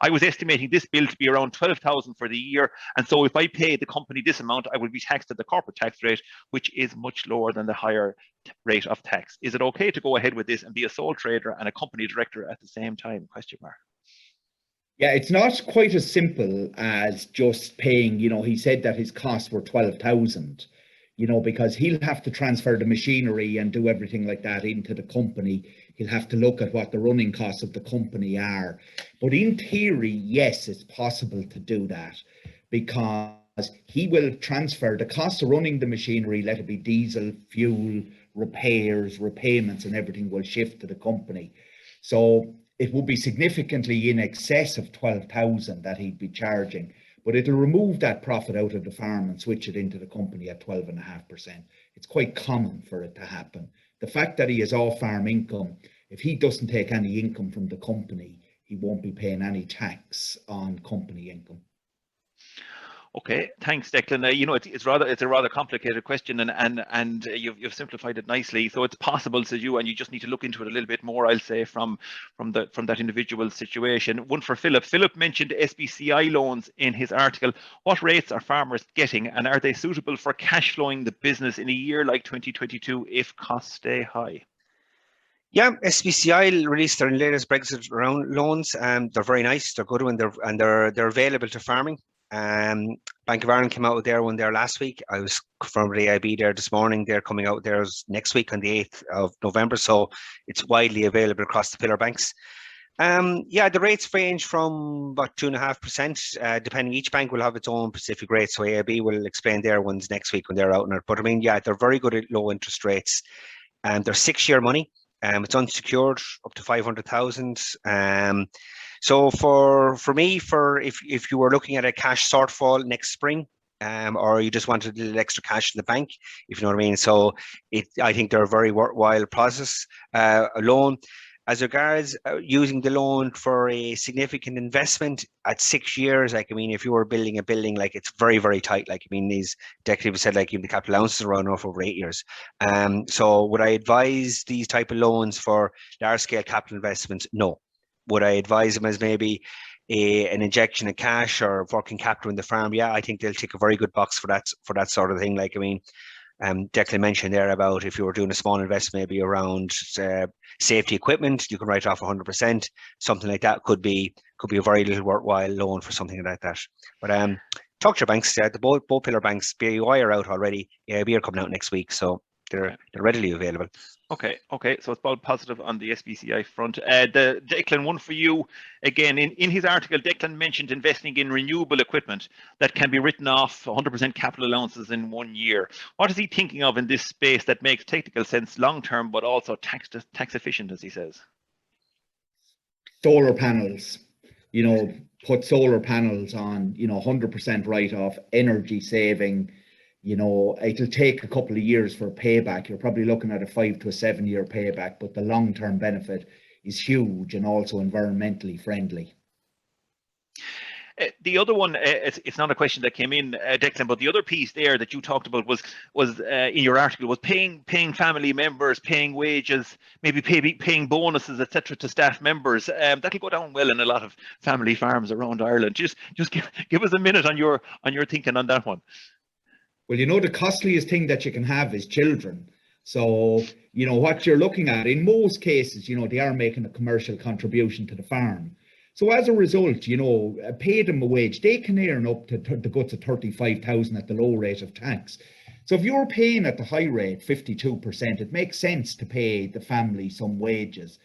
I was estimating this bill to be around 12,000 for the year, and so if I pay the company this amount, I will be taxed at the corporate tax rate, which is much lower than the higher rate of tax. Is it okay to go ahead with this and be a sole trader and a company director at the same time? Question mark. Yeah, it's not quite as simple as just paying, you know, he said that his costs were 12,000, you know, because he'll have to transfer the machinery and do everything like that into the company. He'll have to look at what the running costs of the company are. But in theory, yes, it's possible to do that, because he will transfer the cost of running the machinery, let it be diesel, fuel, repairs, repayments, and everything will shift to the company. So it would be significantly in excess of 12,000 that he'd be charging, but it'll remove that profit out of the farm and switch it into the company at 12.5%. It's quite common for it to happen. The fact that he has off-farm income, if he doesn't take any income from the company, he won't be paying any tax on company income. Okay, thanks, Declan. You know, it's a rather complicated question, and you've simplified it nicely. So it's possible to you, and you just need to look into it a little bit more, I'll say, from that individual situation. One for Philip. Philip mentioned SBCI loans in his article. What rates are farmers getting, and are they suitable for cash flowing the business in a year like 2022 if costs stay high? Yeah, SBCI released their latest Brexit round loans. They're very nice. They're good when they're available to farming. Bank of Ireland came out with their one there last week. I was from the AIB there this morning. They're coming out there next week on the 8th of November. So it's widely available across the pillar banks. Yeah, the rates range from about 2.5%, depending. Each bank will have its own specific rates. So AIB will explain their ones next week when they're out on it. But I mean, yeah, they're very good at low interest rates. And they're 6-year money. It's unsecured up to 500,000. So for me, if you were looking at a cash shortfall next spring, or you just wanted a little extra cash in the bank, if you know what I mean. So I think they're a very worthwhile process. A loan, as regards using the loan for a significant investment at 6 years, like, I mean, if you were building a building, like, it's very, very tight. Like, I mean, these decades said, like, even the capital allowances are run off over 8 years. So would I advise these type of loans for large scale capital investments? No. Would I advise them as maybe an injection of cash or working capital in the farm? Yeah, I think they'll tick a very good box for that sort of thing. Like, I mean, Declan mentioned there about if you were doing a small investment, maybe around safety equipment, you can write off 100%. Something like that could be a very little worthwhile loan for something like that. But talk to your banks. The both pillar banks, BUI are out already. AIB are coming out next week, so they're readily available. Okay, so it's about positive on the SBCI front. Declan, one for you. Again, in his article, Declan mentioned investing in renewable equipment that can be written off 100% capital allowances in 1 year. What is he thinking of in this space that makes technical sense long-term, but also tax efficient, as he says? Solar panels, you know, put solar panels on, you know, 100% write-off, energy saving, You know, it'll take a couple of years for a payback. You're probably looking at a 5 to 7 year payback, but the long-term benefit is huge and also environmentally friendly. The other one, it's not a question that came in, Declan, but the other piece there that you talked about was in your article was paying family members, paying wages, maybe paying bonuses, etc. to staff members. That'll go down well in a lot of family farms around Ireland. Just give us a minute on your thinking on that one. Well, you know, the costliest thing that you can have is children. So, you know, what you're looking at in most cases, you know, they are making a commercial contribution to the farm. So as a result, you know, pay them a wage. They can earn up to the guts of 35,000 at the low rate of tax. So if you're paying at the high rate, 52%, it makes sense to pay the family some wages.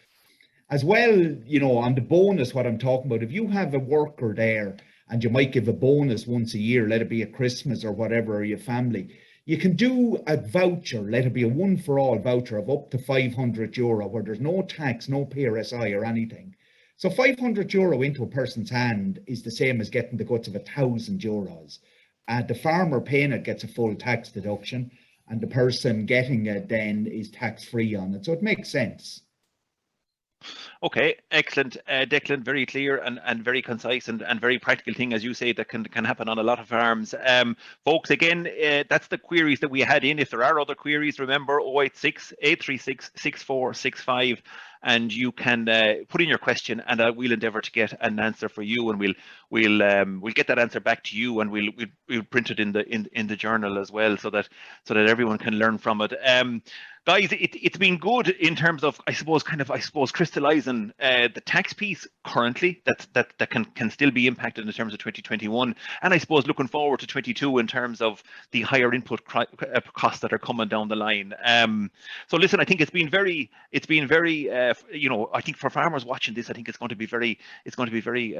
As well, you know, on the bonus, what I'm talking about, if you have a worker there and you might give a bonus once a year, let it be at Christmas or whatever, or your family, you can do a voucher, let it be a one-for-all voucher of up to €500 where there's no tax, no PRSI or anything. So €500 into a person's hand is the same as getting the guts of €1,000. The farmer paying it gets a full tax deduction, and the person getting it then is tax-free on it. So it makes sense. Okay, excellent, Declan. Very clear and very concise and very practical thing, as you say, that can happen on a lot of farms. Folks, again, that's the queries that we had in. If there are other queries, remember 086 836 6465. And you can put in your question, and we'll endeavour to get an answer for you, and we'll get that answer back to you, and we'll print it in the journal as well, so that everyone can learn from it. Guys, it's been good in terms of I suppose crystallising the tax piece currently that can still be impacted in terms of 2021, and I suppose looking forward to 22 in terms of the higher input costs that are coming down the line. So listen, I think it's been very you know, I think for farmers watching this, I think it's going to be very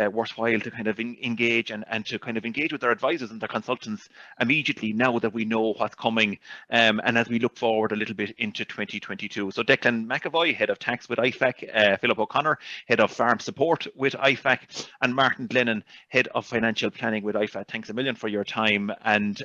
worthwhile to kind of engage and to kind of engage with their advisors and their consultants immediately now that we know what's coming, and as we look forward a little bit into 2022. So Declan McEvoy, Head of Tax with IFAC, Philip O'Connor, Head of Farm Support with IFAC, and Martin Glennon, Head of Financial Planning with IFAC. Thanks a million for your time, and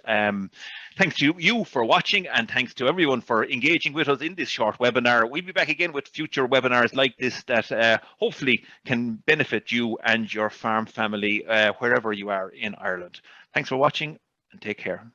thanks to you for watching, and thanks to everyone for engaging with us in this short webinar. We'll be back again with future webinars like this that hopefully can benefit you and your farm family wherever you are in Ireland. Thanks for watching, and take care.